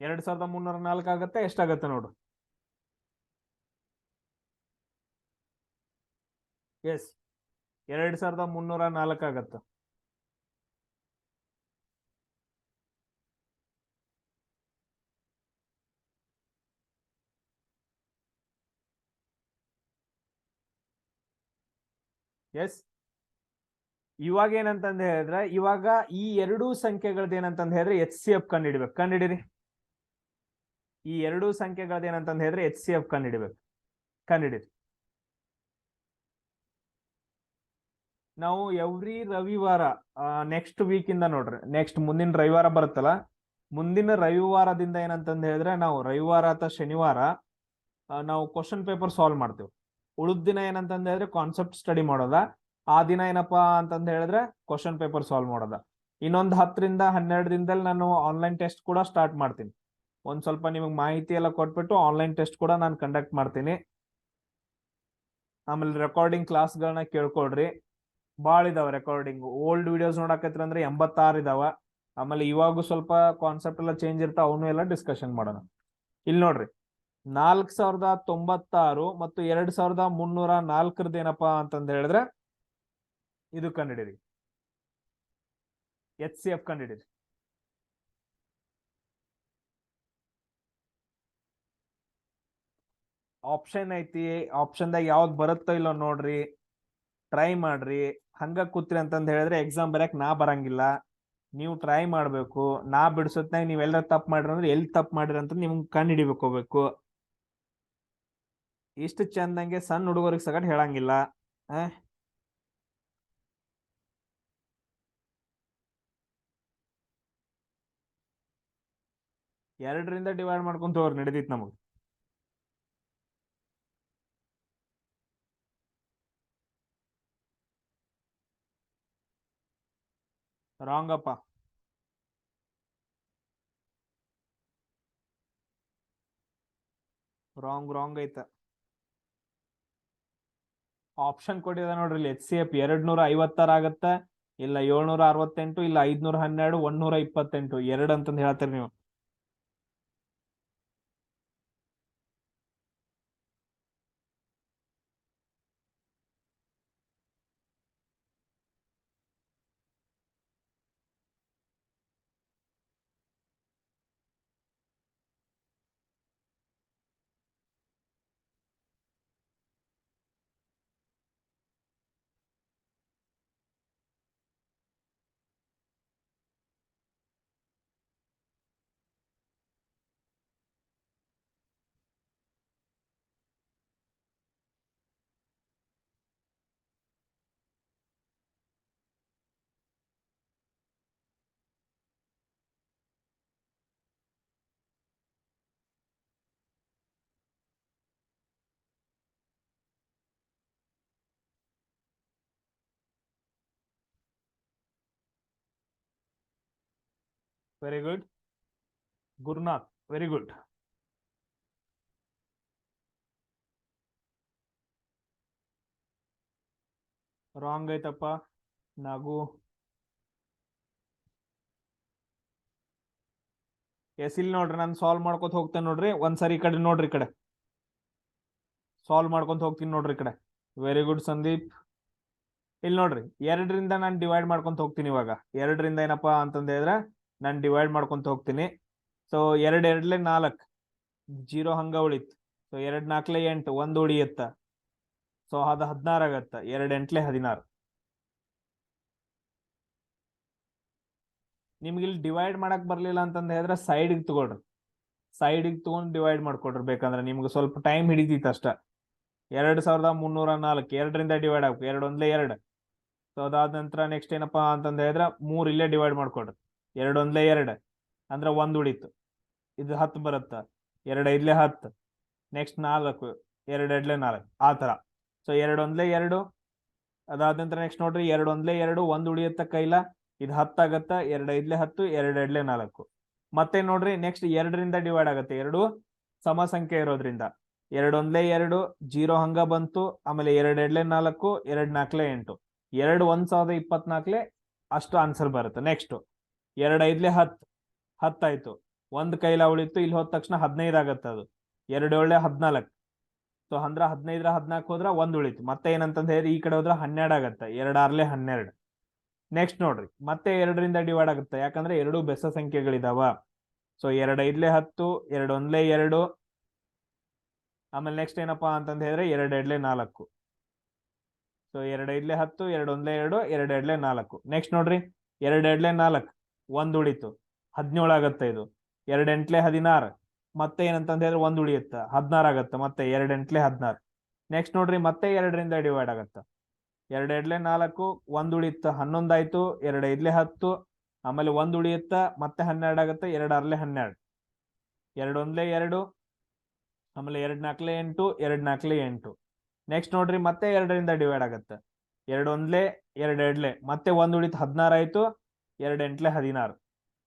2304 ಆಗತ್ತೆ. ಎಷ್ಟಾಗತ್ತೆ ನೋಡ್ರಿ, ಎಸ್ 2304 ಆಗತ್ತ. ಎಸ್. ಇವಾಗ ಏನಂತಂದ ಹೇಳಿದ್ರೆ, ಇವಾಗ ಈ ಎರಡೂ ಸಂಖ್ಯೆಗಳದ್ದು ಏನಂತಂದ ಹೇಳಿದ್ರೆ ಎಚ್ ಸಿ ಎಫ್ ಕಂಡಿಡ್ಬೇಕು. ಕಂಡಿಡಿರಿ. ಈ ಎರಡೂ ಸಂಖ್ಯೆಗಳದ್ದು ಏನಂತಂದ ಹೇಳಿದ್ರೆ ಎಚ್ ಸಿ ಎಫ್ ಕಂಡಿಡ್ಬೇಕು. ಕಂಡಿಡಿರಿ. ನಾವು ಎವ್ರಿ ರವಿವಾರ ನೆಕ್ಸ್ಟ್ ವೀಕ್ ಇಂದ ನೋಡ್ರಿ, ನೆಕ್ಸ್ಟ್ ಮುಂದಿನ ರವಿವಾರ ಬರುತ್ತಲ್ಲ, ಮುಂದಿನ ರವಿವಾರದಿಂದ ಏನಂತಂದ ಹೇಳಿದ್ರೆ ನಾವು ರವಿವಾರ ಅಥವಾ ಶನಿವಾರ ನಾವು ಕ್ವಶನ್ ಪೇಪರ್ ಸಾಲ್ವ್ ಮಾಡ್ತೇವೆ. ಉಳಿದ ದಿನ ಏನಂತಂದ ಹೇಳಿದ್ರೆ ಕಾನ್ಸೆಪ್ಟ್ ಸ್ಟಡಿ ಮಾಡೋದ. ಆ ದಿನ ಏನಪ್ಪಾ ಅಂತಂದ ಹೇಳಿದ್ರೆ ಕ್ವಶನ್ ಪೇಪರ್ ಸಾಲ್ವ್ ಮಾಡೋದ. ಇನ್ನೊಂದು 10ರಿಂದ 12 ದಿನದಲ್ಲಿ ನಾನು ಆನ್ಲೈನ್ ಟೆಸ್ಟ್ ಕೂಡ ಸ್ಟಾರ್ಟ್ ಮಾಡ್ತೀನಿ. ಒಂದ್ ಸ್ವಲ್ಪ ನಿಮಗೆ ಮಾಹಿತಿ ಎಲ್ಲ ಕೊಟ್ಬಿಟ್ಟು ಆನ್ಲೈನ್ ಟೆಸ್ಟ್ ಕೂಡ ನಾನು ಕಂಡಕ್ಟ್ ಮಾಡ್ತೀನಿ. ಆಮೇಲೆ ರೆಕಾರ್ಡಿಂಗ್ ಕ್ಲಾಸ್ಗಳನ್ನ ಕೇಳ್ಕೊಳ್ರಿ. ಭಾಳ ಇದಾವ ರೆಕಾರ್ಡಿಂಗ್. ಓಲ್ಡ್ ವಿಡಿಯೋಸ್ ನೋಡಕತ್ರ ಅಂದ್ರೆ 86 ಇದಾವ. ಆಮೇಲೆ ಇವಾಗೂ ಸ್ವಲ್ಪ ಕಾನ್ಸೆಪ್ಟ್ ಎಲ್ಲ ಚೇಂಜ್ ಇರ್ತಾವ, ಅವನು ಎಲ್ಲ ಡಿಸ್ಕಷನ್ ಮಾಡೋಣ. ಇಲ್ಲಿ ನೋಡ್ರಿ, 4096 ಮತ್ತು 2304 ಏನಪ್ಪಾ ಅಂತಂದ ಹೇಳಿದ್ರೆ ಇದು ಕಂಡಿಡಿರಿ, ಎಚ್ ಸಿ ಎಫ್ ಕಂಡಿಡಿರಿ. ಆಪ್ಷನ್ ಐತಿ, ಆಪ್ಷನ್ದಾಗ ಯಾವ್ದು ಬರುತ್ತೋ ಇಲ್ಲೋ ನೋಡ್ರಿ, ಟ್ರೈ ಮಾಡ್ರಿ. ಹಂಗ ಕೂತ್ರಿ ಅಂತಂದ ಹೇಳಿದ್ರೆ ಎಕ್ಸಾಮ್ ಬರಕ್ ನಾ ಬರಂಗಿಲ್ಲ. ನೀವು ಟ್ರೈ ಮಾಡ್ಬೇಕು. ನಾ ಬಿಡ್ಸತ್ನಾಗ ನೀವೆಲ್ಲ ತಪ್ಪು ಮಾಡ್ರಿ ಅಂದ್ರೆ ಎಲ್ಲಿ ತಪ್ಪು ಮಾಡ್ರಿ ಅಂತ ನಿಮ್ಗೆ ಕಂಡು ಹಿಡಿಬೇಕು ಹೋಗ್ಬೇಕು. ಇಷ್ಟು ಚಂದಂಗೆ ಸಣ್ಣ ಹುಡುಗರಿಗೆ ಸಗಟ್ ಹೇಳಂಗಿಲ್ಲ. ಆ 2ರಿಂದ ಡಿವೈಡ್ ಮಾಡ್ಕೊಂತ ಹೋಗ್ರಿ, ನಡೀತೈತಿ ನಮಗ್. ರಾಂಗ್ ಅಪ್ಪ. ರಾಂಗ್ ಐತ. ಆಪ್ಷನ್ ಕೊಟ್ಟಿದೆ ನೋಡ್ರಿ ಇಲ್ಲಿ. ಎಚ್ ಸಿ ಎಫ್ 256 ಆಗತ್ತ, ಇಲ್ಲ 768, ಇಲ್ಲ 512, 128, ಎರಡು ಅಂತಂದ್ ಹೇಳ್ತೀರಿ ನೀವು. Very good Gurunath, very good. Wrong ಐತಪ್ಪ ನಾಗು. ಎಸ್ ಇಲ್ಲಿ ನೋಡ್ರಿ, ನಾನು ಸಾಲ್ವ್ ಮಾಡ್ಕೊತ ಹೋಗ್ತೇನೆ ನೋಡ್ರಿ. ಒಂದ್ಸರಿ ಈ ಕಡೆ ನೋಡ್ರಿ, ಈ ಕಡೆ ಸಾಲ್ವ್ ಮಾಡ್ಕೊಂತ ಹೋಗ್ತೀನಿ ನೋಡ್ರಿ ಈ ಕಡೆ. Very good Sandeep. ಇಲ್ಲಿ ನೋಡ್ರಿ, 2ರಿಂದ ನಾನು ಡಿವೈಡ್ ಮಾಡ್ಕೊಂತ ಹೋಗ್ತೀನಿ ಇವಾಗ. 2ರಿಂದ ಏನಪ್ಪಾ ಅಂತಂದ ಹೇಳಿದ್ರೆ ನಾನು ಡಿವೈಡ್ ಮಾಡ್ಕೊಂತ ಹೋಗ್ತೀನಿ. ಸೊ 2 2 4, 0 ಹಂಗ ಉಳಿತ್. ಸೊ 2 4 8, 1 ಉಳಿಯತ್ತ. ಸೊ ಅದು 16 ಆಗತ್ತ. 2 8 16. ನಿಮ್ಗೆ ಇಲ್ಲಿ ಡಿವೈಡ್ ಮಾಡಕ್ ಬರ್ಲಿಲ್ಲ ಅಂತಂದ ಹೇಳಿದ್ರೆ ಸೈಡ್ಗೆ ತಗೊಳ್ರಿ. ಸೈಡ್ಗೆ ತಗೊಂಡು ಡಿವೈಡ್ ಮಾಡ್ಕೊಡ್ರಿ ಬೇಕಂದ್ರೆ, ನಿಮ್ಗೆ ಸ್ವಲ್ಪ ಟೈಮ್ ಹಿಡಿತೈತೆ ಅಷ್ಟ. 2304, 2ರಿಂದ ಡಿವೈಡ್ ಆಗ್ಬೇಕು. 2 1 2. ಸೊ ಅದಾದ ನಂತರ ನೆಕ್ಸ್ಟ್ ಏನಪ್ಪಾ ಅಂತಂದ ಹೇಳಿದ್ರೆ 3 ಇಲ್ಲೇ ಡಿವೈಡ್ ಮಾಡ್ಕೊಡ್ರಿ. 2 1 2 ಅಂದ್ರೆ 1 ಉಳಿತು. ಇದು 10 ಬರುತ್ತ. 2 5 10. ನೆಕ್ಸ್ಟ್ 4, 2 2 4, ಆ ತರ. ಸೊ 2 1 2. ಅದಾದ ನಂತರ ನೆಕ್ಸ್ಟ್ ನೋಡ್ರಿ, 2 1 2, 1 ಉಳಿಯತ್ತ ಕೈಲ. ಇದು 10 ಆಗತ್ತ. 2 5 10, 2 2 4. ಮತ್ತೆ ನೋಡ್ರಿ ನೆಕ್ಸ್ಟ್ 2ರಿಂದ ಡಿವೈಡ್ ಆಗತ್ತೆ. 2 ಸಮ ಸಂಖ್ಯೆ ಇರೋದ್ರಿಂದ 2 1 2, 0 ಹಂಗ ಬಂತು. ಆಮೇಲೆ 2 2 4, 2 4 8, 2 1024 ಅಷ್ಟು ಆನ್ಸರ್ ಬರುತ್ತೆ. ನೆಕ್ಸ್ಟ್ 2 5 10, 10 ಆಯ್ತು. ಒಂದ್ ಕೈಲ ಉಳಿತು. ಇಲ್ಲಿ ಹೋದ ತಕ್ಷಣ 15 ಆಗತ್ತೆ. ಅದು 2 7 14. ಸೊ ಅಂದ್ರ 15 14 ಹೋದ್ರ 1 ಉಳಿತು. ಮತ್ತೆ ಏನಂತಂದ ಹೇಳಿ ಈ ಕಡೆ ಹೋದ್ರ 12 ಆಗತ್ತೆ. 2 6 12. ನೆಕ್ಸ್ಟ್ ನೋಡ್ರಿ, ಮತ್ತೆ 2ರಿಂದ ಡಿವೈಡ್ ಆಗುತ್ತೆ, ಯಾಕಂದ್ರೆ 2 ಬೆಸ ಸಂಖ್ಯೆಗಳಿದಾವ. ಸೊ 2 5 10, 2 1 2. ಆಮೇಲೆ ನೆಕ್ಸ್ಟ್ ಏನಪ್ಪಾ ಅಂತಂದ ಹೇಳಿದ್ರೆ 2 2 4. ಸೊ 2 5 10, 2 1 2, 2 2 4. ನೆಕ್ಸ್ಟ್ ನೋಡ್ರಿ, 2 2 4, 1 ಉಳಿತು. 17 ಆಗತ್ತೆ ಇದು. 2 8 16. ಮತ್ತೆ ಏನಂತಂದ ಹೇಳಿದ್ರೆ 1 ಉಳಿಯುತ್ತ. 16 ಆಗತ್ತ. ಮತ್ತೆ 2 8 16. ನೆಕ್ಸ್ಟ್ ನೋಡ್ರಿ, ಮತ್ತೆ 2ರಿಂದ ಡಿವೈಡ್ ಆಗತ್ತ. 2 2 4, 1 ಉಳಿಯುತ್ತ. 11 ಆಯ್ತು. 2 5 10. ಆಮೇಲೆ 1 ಉಳಿಯುತ್ತ. ಮತ್ತೆ 12 ಆಗತ್ತೆ. 2 6 12. 2 1 2. ಆಮೇಲೆ 2 4 8, 2 4 8. ನೆಕ್ಸ್ಟ್ ನೋಡ್ರಿ, ಮತ್ತೆ 2ರಿಂದ ಡಿವೈಡ್ ಆಗತ್ತೆ. 2 1 2 2. ಮತ್ತೆ 1 ಉಳಿತು. 16 ಆಯ್ತು. 2 8 16.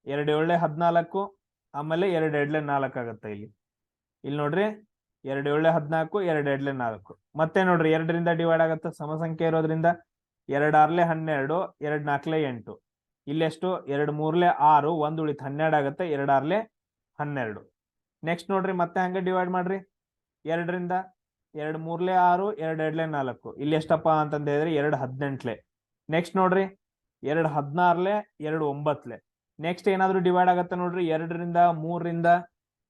2 7 14. ಆಮೇಲೆ 2 2 4 ಆಗತ್ತೆ ಇಲ್ಲಿ. ಇಲ್ಲಿ ನೋಡ್ರಿ, 2 7 14, 2 2 4. ಮತ್ತೆ ನೋಡ್ರಿ 2ರಿಂದ ಡಿವೈಡ್ ಆಗತ್ತೆ ಸಮ ಸಂಖ್ಯೆ ಇರೋದ್ರಿಂದ. 2 6 12, 2 4 8. ಇಲ್ಲೆಷ್ಟು? 2 3 6, 1 ಉಳಿತು. 12 ಆಗತ್ತೆ. 2 6 12. ನೆಕ್ಸ್ಟ್ ನೋಡ್ರಿ, ಮತ್ತೆ ಹಂಗೆ ಡಿವೈಡ್ ಮಾಡ್ರಿ 2ರಿಂದ. 2 3 6, 2 2 4. ಇಲ್ಲಿ ಎಷ್ಟಪ್ಪ ಅಂತಂದ ಹೇಳಿದ್ರೆ 2 18. ನೆಕ್ಸ್ಟ್ ನೋಡ್ರಿ, 2 16, 2 9. ನೆಕ್ಸ್ಟ್ ಏನಾದ್ರು ಡಿವೈಡ್ ಆಗತ್ತೆ ನೋಡ್ರಿ, 2ರಿಂದ 3ರಿಂದ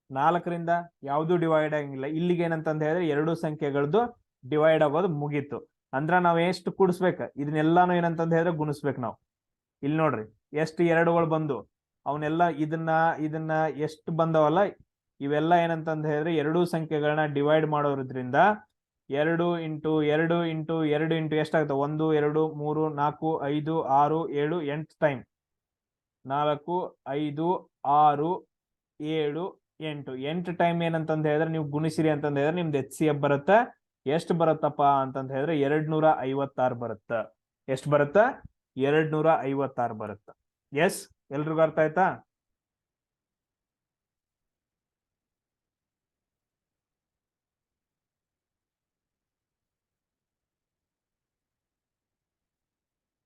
4ರಿಂದ ಯಾವ್ದು ಡಿವೈಡ್ ಆಗಂಗಿಲ್ಲ. ಇಲ್ಲಿಗೆ ಏನಂತಂದ ಹೇಳಿದ್ರೆ 2 ಸಂಖ್ಯೆಗಳದ್ದು ಡಿವೈಡ್ ಆಗೋದು ಮುಗೀತು. ಅಂದ್ರ ನಾವ್ ಎಷ್ಟು ಕೂಡಿಸ್ಬೇಕ, ಇದನ್ನೆಲ್ಲಾನು ಏನಂತಂದ ಹೇಳಿದ್ರೆ ಗುಣಿಸ್ಬೇಕು ನಾವು. ಇಲ್ಲಿ ನೋಡ್ರಿ, ಎಷ್ಟು 2ಗಳು ಬಂದು ಅವನ್ನೆಲ್ಲ ಇದನ್ನ ಇದನ್ನ ಎಷ್ಟು ಬಂದವಲ್ಲ, ಇವೆಲ್ಲ ಏನಂತಂದ ಹೇಳಿದ್ರೆ 2 ಸಂಖ್ಯೆಗಳನ್ನ ಡಿವೈಡ್ ಮಾಡೋದ್ರಿಂದ 2 ಇಂಟು 2 ಇಂಟು 2 ಇಂಟು ಎಷ್ಟಾಗುತ್ತೆ? 1 2 3 4 5 6 7 8 ಟೈಮ್. 4 5 6 7 8 8 ಟೈಮ್ ಏನಂತಂದ ಹೇಳಿದ್ರೆ ನೀವು ಗುಣಿಸಿರಿ ಅಂತಂದ ಹೇಳಿದ್ರೆ ನಿಮ್ದು ಎಚ್ ಸಿ ಎಫ್ ಬರುತ್ತ. ಎಷ್ಟು ಬರುತ್ತಪ್ಪ ಅಂತಂದ ಹೇಳಿದ್ರೆ 256 ಬರುತ್ತ. ಎಷ್ಟು ಬರುತ್ತ? 256 ಬರುತ್ತ. ಎಸ್, ಎಲ್ರಿಗೂ ಅರ್ಥ ಆಯ್ತಾ?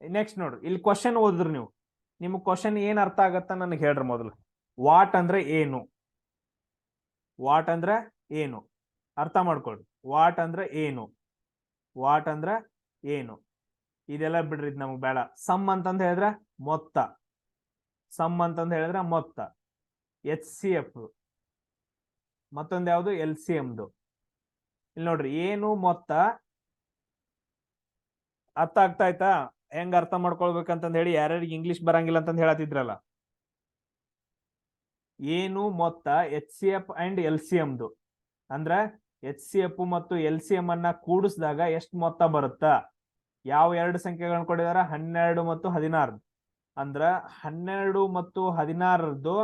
ನೆಕ್ಸ್ಟ್ ನೋಡ್ರಿ, ಇಲ್ಲಿ ಕ್ವಶನ್ ಓದಿದ್ರಿ ನೀವು, ನಿಮ್ಗೆ ಕ್ವಶನ್ ಏನ್ ಅರ್ಥ ಆಗತ್ತ ನನಗೆ ಹೇಳ್ರಿ ಮೊದಲು. ವಾಟ್ ಅಂದ್ರೆ ಏನು? ವಾಟ್ ಅಂದ್ರೆ ಏನು? ಅರ್ಥ ಮಾಡ್ಕೊಳ್ರಿ. ವಾಟ್ ಅಂದ್ರೆ ಏನು? ವಾಟ್ ಅಂದ್ರೆ ಏನು? ಇದೆಲ್ಲ ಬಿಡ್ರಿ, ಇದು ನಮಗ್ ಬೇಡ. ಸಮ್ ಅಂತಂದ ಹೇಳಿದ್ರೆ ಮೊತ್ತ. ಸಮ್ ಅಂತಂದ ಹೇಳಿದ್ರೆ ಮೊತ್ತ. H C F. ಮತ್ತೊಂದು ಯಾವುದು? ಎಲ್ ಸಿ ಎಮ್ದು. ಇಲ್ಲಿ ನೋಡ್ರಿ, ಏನು ಮೊತ್ತ. ಅರ್ಥ ಆಗ್ತಾ ಆಯ್ತಾ? ಹೆಂಗ್ ಅರ್ಥ ಮಾಡ್ಕೊಳ್ಬೇಕಂತಂದ ಹೇಳಿ ಯಾರ್ಯಾರಿಗೆ ಇಂಗ್ಲಿಷ್ ಬರಂಗಿಲ್ಲ ಅಂತಂದ್ ಹೇಳತ್ತಿದ್ರಲ್ಲ. ಏನು ಮೊತ್ತ H C F and L C ಎಮ್ದು. ಅಂದ್ರೆ ಎಚ್ ಸಿ ಎಫ್ ಮತ್ತು ಎಲ್ ಸಿ ಎಂ ಅನ್ನ ಕೂಡಿಸಿದಾಗ ಎಷ್ಟು ಮೊತ್ತ ಬರುತ್ತಾ? ಯಾವ ಎರಡು ಸಂಖ್ಯೆಗಳನ್ನ ಕೊಟ್ಟಿದಾರ? 12 ಮತ್ತು 16. ಅಂದ್ರ 12 ಮತ್ತು 16ರದ್ದು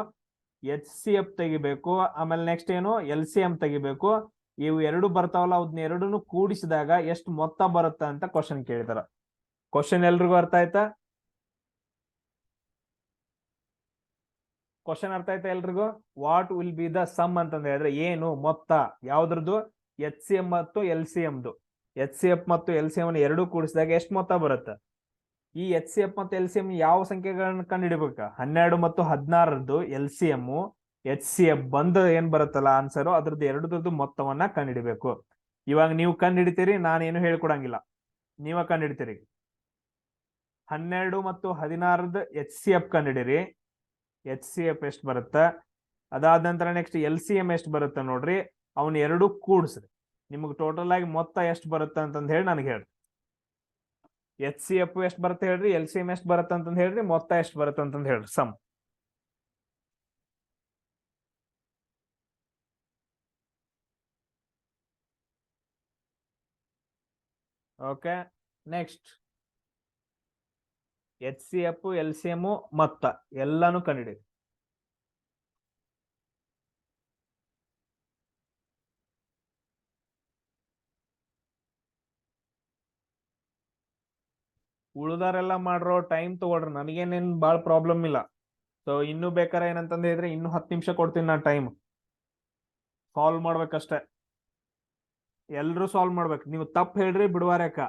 ಎಚ್ ಸಿ ಎಫ್ ತೆಗಿಬೇಕು. ಆಮೇಲೆ ನೆಕ್ಸ್ಟ್ ಏನು? ಎಲ್ ಸಿ ಎಂ ತೆಗಿಬೇಕು. ಇವು ಎರಡು ಬರ್ತಾವಲ್ಲ, ಅದನ್ನ ಎರಡನ್ನು ಕೂಡಿಸಿದಾಗ ಎಷ್ಟು ಮೊತ್ತ ಬರುತ್ತ ಅಂತ ಕ್ವಶನ್ ಕೇಳಿದಾರ. ಕ್ವಶನ್ ಎಲ್ರಿಗೂ ಅರ್ಥ ಆಯ್ತಾ? ಕ್ವಶನ್ ಅರ್ಥ ಆಯ್ತಾ ಎಲ್ರಿಗೂ? What will be the sum ಅಂತಂದ ಹೇಳಿದ್ರೆ ಏನು ಮೊತ್ತ ಯಾವ್ದ್ರದ್ದು? ಎಚ್ ಸಿ ಎಂ ಮತ್ತು ಎಲ್ ಸಿ ಎಮ್ದು. ಎಚ್ ಸಿ ಎಫ್ ಮತ್ತು ಎಲ್ ಸಿ ಎಂ ಎರಡು ಕೂಡಿಸಿದಾಗ ಎಷ್ಟು ಮೊತ್ತ ಬರುತ್ತೆ? ಈ ಎಚ್ ಸಿ ಎಫ್ ಮತ್ತು ಎಲ್ ಸಿ ಎಂ ಯಾವ ಸಂಖ್ಯೆಗಳನ್ನ ಕಂಡುಹಿಡಿಬೇಕ? 12 ಮತ್ತು 16ರದ್ದು L C M, H C F ಬಂದು ಏನ್ ಬರುತ್ತಲ್ಲ ಆನ್ಸರ್, ಅದ್ರದ್ದು ಎರಡರದ್ದು ಮೊತ್ತವನ್ನ ಕಂಡುಹಿಡಿಬೇಕು. ಇವಾಗ ನೀವು ಕಂಡುಹಿಡಿತೀರಿ, ನಾನೇನು ಹೇಳ್ಕೊಡಂಗಿಲ್ಲ, ನೀವ ಕಂಡುಹಿಡಿತೀರಿ. 12 ಮತ್ತು 16ರದ್ದು ಎಚ್ ಸಿ ಎಫ್ ಕಂಡುಹಿಡಿರಿ. ಎಚ್ ಸಿ ಎಫ್ ಎಷ್ಟು ಬರುತ್ತೆ? ಅದಾದ ನಂತರ ನೆಕ್ಸ್ಟ್ ಎಲ್ ಸಿ ಎಂ ಎಷ್ಟು ಬರುತ್ತೆ ನೋಡ್ರಿ, ಅವನ್ ಎರಡು ಕೂಡ್ಸ್ರಿ. ನಿಮ್ಗೆ ಟೋಟಲ್ ಆಗಿ ಮೊತ್ತ ಎಷ್ಟು ಬರುತ್ತೆ ಅಂತಂದ್ ಹೇಳಿ ನನಗೆ ಹೇಳ್ರಿ. ಎಚ್ ಸಿ ಎಫ್ ಎಷ್ಟು ಬರುತ್ತೆ ಹೇಳ್ರಿ, ಎಲ್ ಸಿ ಎಂ ಎಷ್ಟು ಬರುತ್ತೆ ಅಂತಂದ್ ಹೇಳ್ರಿ, ಮೊತ್ತ ಎಷ್ಟು ಬರುತ್ತೆ ಅಂತಂದ್ ಹೇಳ್ರಿ. Sum. Okay, next H C F, L C M, ಮೊತ್ತ ಎಲ್ಲಾನು ಕಂಡಿಡಿ. ಉಳ್ದಾರೆಲ್ಲ ಮಾಡ್ರೋ, ಟೈಮ್ ತಗೊಳ್ರಿ, ನನಗೇನೇನ್ ಬಾಳ ಪ್ರಾಬ್ಲಮ್ ಇಲ್ಲ. ಸೊ ಇನ್ನು ಬೇಕಾರೆ ಏನಂತಂದ ಹೇಳಿದ್ರೆ ಇನ್ನು 10 ನಿಮಿಷ ಕೊಡ್ತೀನಿ ನಾನು ಟೈಮ್. ಸಾಲ್ವ್ ಮಾಡ್ಬೇಕಷ್ಟೇ, ಎಲ್ರು ಸಾಲ್ವ್ ಮಾಡ್ಬೇಕು. ನೀವು ತಪ್ಪು ಹೇಳ್ರಿ ಬಿಡುವಾರ್ಯಾಕ,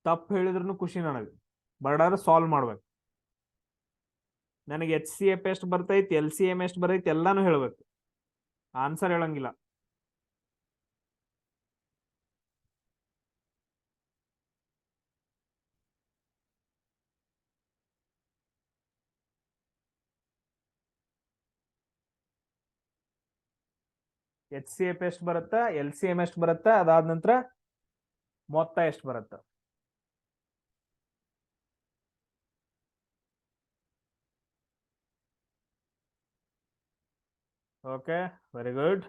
ತಪ್ಪು ಹೇಳಿದ್ರು ಖುಷಿ ನನಗೆ, ಬರ್ಡಾರ ಸಾಲ್ವ್ ಮಾಡ್ಬೇಕು. ನನಗೆ ಎಚ್ ಸಿ ಎಫ್ ಎಷ್ಟು ಬರ್ತೈತಿ, ಎಲ್ ಸಿ ಎಂ ಎಷ್ಟು ಬರ್ತೈತಿ ಎಲ್ಲಾನು ಹೇಳ್ಬೇಕು, ಆನ್ಸರ್ ಹೇಳಂಗಿಲ್ಲ. ಎಚ್ ಸಿ ಎಫ್ ಎಷ್ಟು ಬರುತ್ತಾ, ಎಲ್ ಸಿ ಎಂ ಎಷ್ಟು ಬರುತ್ತಾ, ಅದಾದ ನಂತರ ಮೊತ್ತ ಎಷ್ಟು ಬರುತ್ತ? Okay, very good.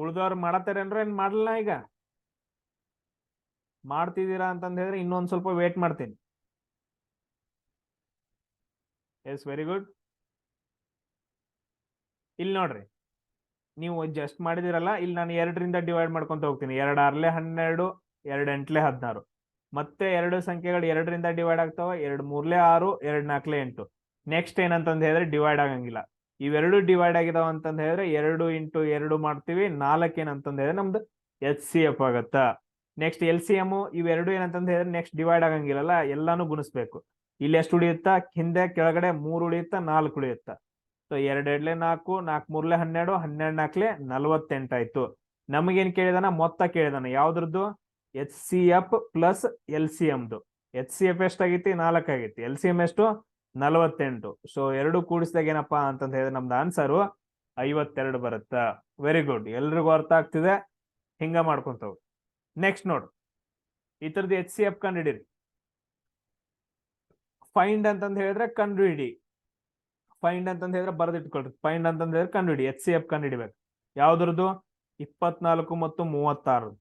ಉಳ್ದವ್ರು ಮಾಡತ್ತಾರೇನ್ರ, ಏನ್ ಮಾಡಲ್ಲ? ಈಗ ಮಾಡ್ತಿದ್ದೀರಾ ಅಂತಂದ ಹೇಳಿದ್ರೆ ಇನ್ನೊಂದ್ ಸ್ವಲ್ಪ ವೇಟ್ ಮಾಡ್ತೀನಿ. Yes, very good. ಇಲ್ಲಿ ನೋಡ್ರಿ, ನೀವು ಜಸ್ಟ್ ಮಾಡಿದಿರಲ್ಲ, ಇಲ್ಲಿ ನಾನು 2ರಿಂದ ಡಿವೈಡ್ ಮಾಡ್ಕೊಂತ ಹೋಗ್ತೀನಿ. 2 6 12, 2 8 16. ಮತ್ತೆ ಎರಡು ಸಂಖ್ಯೆಗಳು 2ರಿಂದ ಡಿವೈಡ್ ಆಗ್ತಾವ. 2 3 6, 2 4 8. ನೆಕ್ಸ್ಟ್ ಏನಂತಂದ ಹೇಳಿದ್ರೆ ಡಿವೈಡ್ ಆಗಂಗಿಲ್ಲ. ಇವೆರಡು ಡಿವೈಡ್ ಆಗಿದಾವ ಅಂತಂದ ಹೇಳಿದ್ರೆ 2 ಇಂಟು 2 ಮಾಡ್ತೀವಿ, 4 ಏನಂತಂದ ಹೇಳಿದ್ರೆ ನಮ್ದು ಎಚ್ ಸಿ ಎಫ್ ಆಗತ್ತ. ನೆಕ್ಸ್ಟ್ ಎಲ್ ಸಿ ಎಂ, ಇವೆರಡು ಏನಂತಂದ ಹೇಳಿದ್ರೆ ನೆಕ್ಸ್ಟ್ ಡಿವೈಡ್ ಆಗಂಗಿಲ್ಲಲ್ಲ, ಎಲ್ಲಾನು ಗುಣಿಸ್ಬೇಕು. ಇಲ್ಲಿ ಎಷ್ಟು ಉಳಿಯುತ್ತಾ? ಹಿಂದೆ ಕೆಳಗಡೆ 3 ಉಳಿಯುತ್ತಾ, 4 ಉಳಿಯುತ್ತಾ. ಸೊ 2 2 4, 4 3 12, 12 4 48 ಆಯ್ತು. ನಮಗೇನ್ ಕೇಳಿದಾನ? ಮೊತ್ತ ಕೇಳಿದಾನ. ಯಾವ್ದ್ರದ್ದು? H C F plus L C ಎಮ್ದು. ಎಚ್ ಸಿ ಎಫ್ ಎಷ್ಟಾಗೈತಿ? 4 ಆಗೈತಿ. ಎಲ್ ಸಿ ಎಂ ಎಷ್ಟು? 48. ಸೊ ಎರಡು ಕೂಡಿಸಿದಾಗ ಏನಪ್ಪಾ ಅಂತಂದ ಹೇಳಿದ್ರೆ ನಮ್ದು ಆನ್ಸರು 52 ಬರುತ್ತ. ವೆರಿ ಗುಡ್, ಎಲ್ರಿಗೂ ಅರ್ಥ ಆಗ್ತಿದೆ. ಹಿಂಗ ಮಾಡ್ಕೊಂತವ್. ನೆಕ್ಸ್ಟ್ ನೋಡು, ಈ ತರದ್ದು ಎಚ್ ಸಿ ಎಫ್ ಕಂಡು ಹಿಡೀರಿ. ಫೈಂಡ್ ಅಂತಂದ ಹೇಳಿದ್ರೆ ಕಂಡು ಹಿಡಿ. ಫೈಂಡ್ ಅಂತಂದ ಹೇಳಿದ್ರೆ ಬರೆದಿಟ್ಕೊಳ್ರಿ. ಫೈಂಡ್ ಅಂತಂದ ಹೇಳಿದ್ರೆ ಕಂಡು ಹಿಡಿ, ಎಚ್ ಸಿ ಎಫ್ ಕಂಡು ಹಿಡಿಬೇಕು. ಯಾವ್ದ್ರದ್ದು? 24 ಮತ್ತು 36.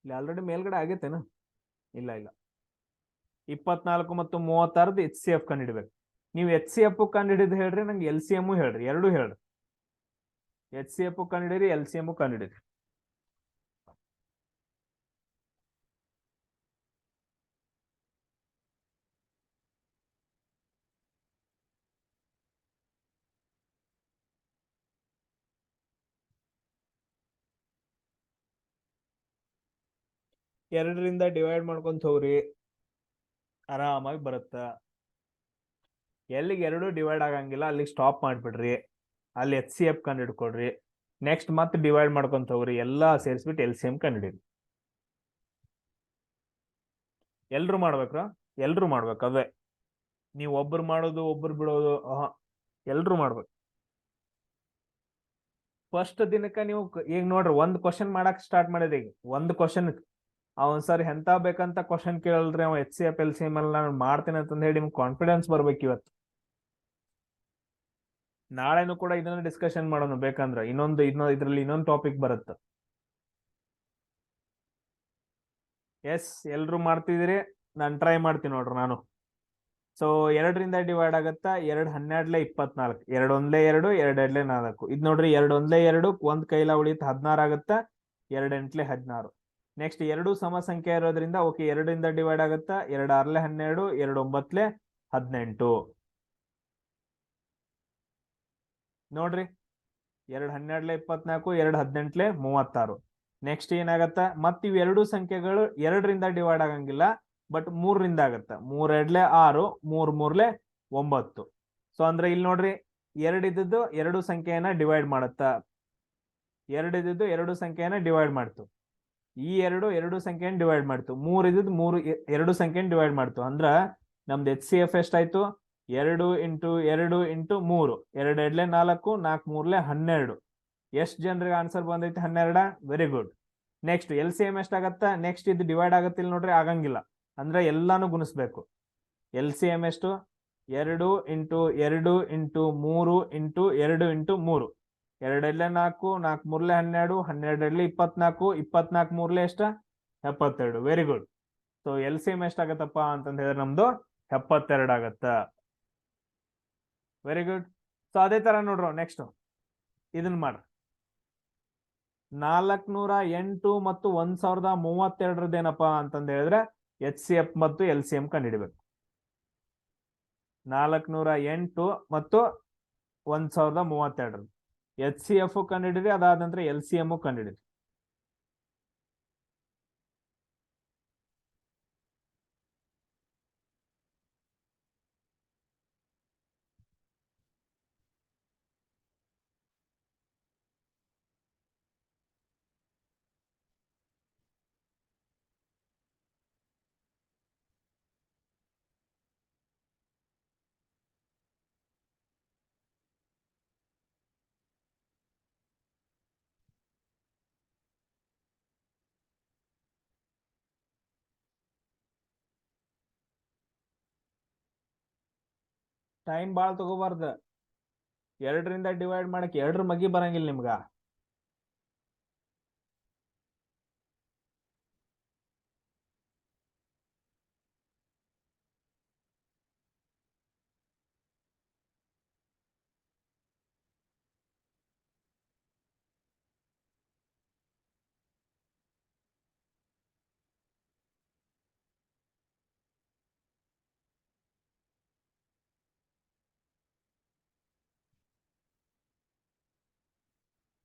ಇಲ್ಲಿ ಆಲ್ರೆಡಿ ಮೇಲ್ಗಡೆ ಆಗೈತೇನ? ಇಲ್ಲ ಇಲ್ಲ. 24 ಮತ್ತು 36 ಎಚ್ ಸಿ ಎಫ್ ಕಂಡು ಹಿಡಿಬೇಕು. ನೀವು ಎಚ್ ಸಿ ಎಫ್ ಕಂಡು ಹಿಡಿದು ಹೇಳ್ರಿ, ನಂಗೆ ಎಲ್ ಸಿ ಎಂ ಹೇಳ್ರಿ, ಎರಡು ಹೇಳ್ರಿ. ಎಚ್ ಸಿ ಎಫ್ ಕಂಡು ಹಿಡೀರಿ, ಎಲ್ ಸಿ ಎಂ ಕಂಡು ಹಿಡೀರಿ. 2ರಿಂದ ಡಿವೈಡ್ ಮಾಡ್ಕೊಂತ ಹೋಗ್ರಿ, ಆರಾಮಾಗಿ ಬರುತ್ತ. ಎಲ್ಲಿಗೆ 2 ಡಿವೈಡ್ ಆಗಂಗಿಲ್ಲ ಅಲ್ಲಿಗೆ ಸ್ಟಾಪ್ ಮಾಡ್ಬಿಡ್ರಿ, ಅಲ್ಲಿ HCF ಕಂಡು ಹಿಡ್ಕೊಡ್ರಿ. ನೆಕ್ಸ್ಟ್ ಮತ್ತೆ ಡಿವೈಡ್ ಮಾಡ್ಕೊಂತ ಹೋಗ್ರಿ, ಎಲ್ಲಾ ಸೇರಿಸ್ಬಿಟ್ಟು LCM ಕಂಡು ಹಿಡೀರಿ. ಎಲ್ರು ಮಾಡ್ಬೇಕ್ರ? ಎಲ್ರು ಮಾಡ್ಬೇಕು. ಅವೇ ನೀವು ಒಬ್ರು ಮಾಡೋದು ಒಬ್ರು ಬಿಡೋದು ಎಲ್ರು ಮಾಡ್ಬೇಕು. ಫಸ್ಟ್ ದಿನಕ್ಕ ನೀವು ಈಗ ನೋಡ್ರಿ, ಒಂದ್ ಕ್ವಶನ್ ಮಾಡಕ್ ಸ್ಟಾರ್ಟ್ ಮಾಡಿದ್ರಿ. ಈಗ ಒಂದ್ ಕ್ವಶನ್ ಅವನ್ ಸರ್ ಎಂತ ಬೇಕಂತ ಕ್ವಶನ್ ಕೇಳಲ್ರಿ, ಅವ HCF LCM ಅಲ್ಲಿ ನಾನು ಮಾಡ್ತೇನೆ ಅಂತ ಹೇಳಿ ನಿಮ್ಗೆ ಕಾನ್ಫಿಡೆನ್ಸ್ ಬರ್ಬೇಕು. ಇವತ್ತು ನಾಳೆನು ಕೂಡ ಇದನ್ನ ಡಿಸ್ಕಷನ್ ಮಾಡೋಣ ಬೇಕಂದ್ರ. ಇದ್ರಲ್ಲಿ ಇನ್ನೊಂದು ಟಾಪಿಕ್ ಬರುತ್ತೆ. ಎಸ್, ಎಲ್ರು ಮಾಡ್ತಿದ್ದೀರಿ, ನಾನು ಟ್ರೈ ಮಾಡ್ತೀನಿ ನೋಡ್ರಿ. ನಾನು ಸೊ 2ರಿಂದ ಡಿವೈಡ್ ಆಗತ್ತಾ, 2 12 24, 2 1 2, 2 2 4. ಇದ್ ನೋಡ್ರಿ, 2 1 2 ಒಂದ್ ಕೈಲ ಉಳಿತ 16 ಆಗತ್ತಾ, 2 8 16. ನೆಕ್ಸ್ಟ್ 2 ಸಮ ಸಂಖ್ಯೆ ಇರೋದ್ರಿಂದ ಓಕೆ, 2ರಿಂದ ಡಿವೈಡ್ ಆಗತ್ತಾ, 2 6 12, 2 9 18. ನೋಡ್ರಿ, 2 12 24, 2 18 36. ನೆಕ್ಸ್ಟ್ ಏನಾಗತ್ತ, ಮತ್ ಇವ್ 2 ಸಂಖ್ಯೆಗಳು 2ರಿಂದ ಡಿವೈಡ್ ಆಗಂಗಿಲ್ಲ, ಬಟ್ 3ರಿಂದ ಆಗತ್ತ. 3 2 6, 3 3 9. ಸೊ ಅಂದ್ರೆ ಇಲ್ಲಿ ನೋಡ್ರಿ, 2 ಇದ್ದದ್ದು 2 ಸಂಖ್ಯೆಯನ್ನ ಡಿವೈಡ್ ಮಾಡತ್ತ, 2 ಇದ್ದದ್ದು 2 ಸಂಖ್ಯೆಯನ್ನ ಡಿವೈಡ್ ಮಾಡ್ತು. ಈ 2 ಸಂಖ್ಯೆಯನ್ನು ಡಿವೈಡ್ ಮಾಡ್ತು. 3 ಇದ್ದದ್ದು 2 ಸಂಖ್ಯೆಯನ್ನು ಡಿವೈಡ್ ಮಾಡ್ತು. ಅಂದ್ರ ನಮ್ದು HCF ಎಷ್ಟಾಯ್ತು? 2 ಇಂಟು 2 ಇಂಟು 3, 2 2 4, 4 3 12. ಎಷ್ಟು ಜನರಿಗೆ ಆನ್ಸರ್ ಬಂದೈತಿ? 12. Very good. ನೆಕ್ಸ್ಟ್ LCM ಎಷ್ಟಾಗತ್ತ? ನೆಕ್ಸ್ಟ್ ಇದು ಡಿವೈಡ್ ಆಗತ್ತಿಲ್ಲ ನೋಡ್ರಿ, ಆಗಂಗಿಲ್ಲ. ಅಂದ್ರೆ ಎಲ್ಲಾನು ಗುಣಿಸ್ಬೇಕು. LCM ಎಷ್ಟು? 2 ಇಂಟು 2 ಇಂಟು 3 ಇಂಟು 2 ಇಂಟು 3, 2 2 4, 4 3 12, 12 2 24, 24 3 ಎಷ್ಟ? 72. Very good. ಸೊ LCM ಎಷ್ಟಾಗತ್ತಪ್ಪ ಅಂತಂದ ಹೇಳಿದ್ರೆ ನಮ್ದು 72 ಆಗತ್ತ. Very good. ಸೊ ಅದೇ ತರ ನೋಡ್ರು, ನೆಕ್ಸ್ಟ್ ಇದನ್ನ ಮಾಡ್ರಿ. 408 ಮತ್ತು 1032 ಏನಪ್ಪಾ ಅಂತಂದ ಹೇಳಿದ್ರೆ HCF ಮತ್ತು LCM ಕಂಡುಹಿಡಿಬೇಕು. 408 ಮತ್ತು 1032 HCF ಕಂಡುಹಿಡಿದ್ರಿ, ಅದಾದ ನಂತರ LCM ಕಂಡುಹಿಡಿದ್ರಿ. ಟೈಮ್ ಬಾಳ್ ತಗೋಬಾರ್ದ. 2ರಿಂದ ಡಿವೈಡ್ ಮಾಡಕ್ 2 ಮಗಿ ಬರಂಗಿಲ್ಲ ನಿಮ್ಗ.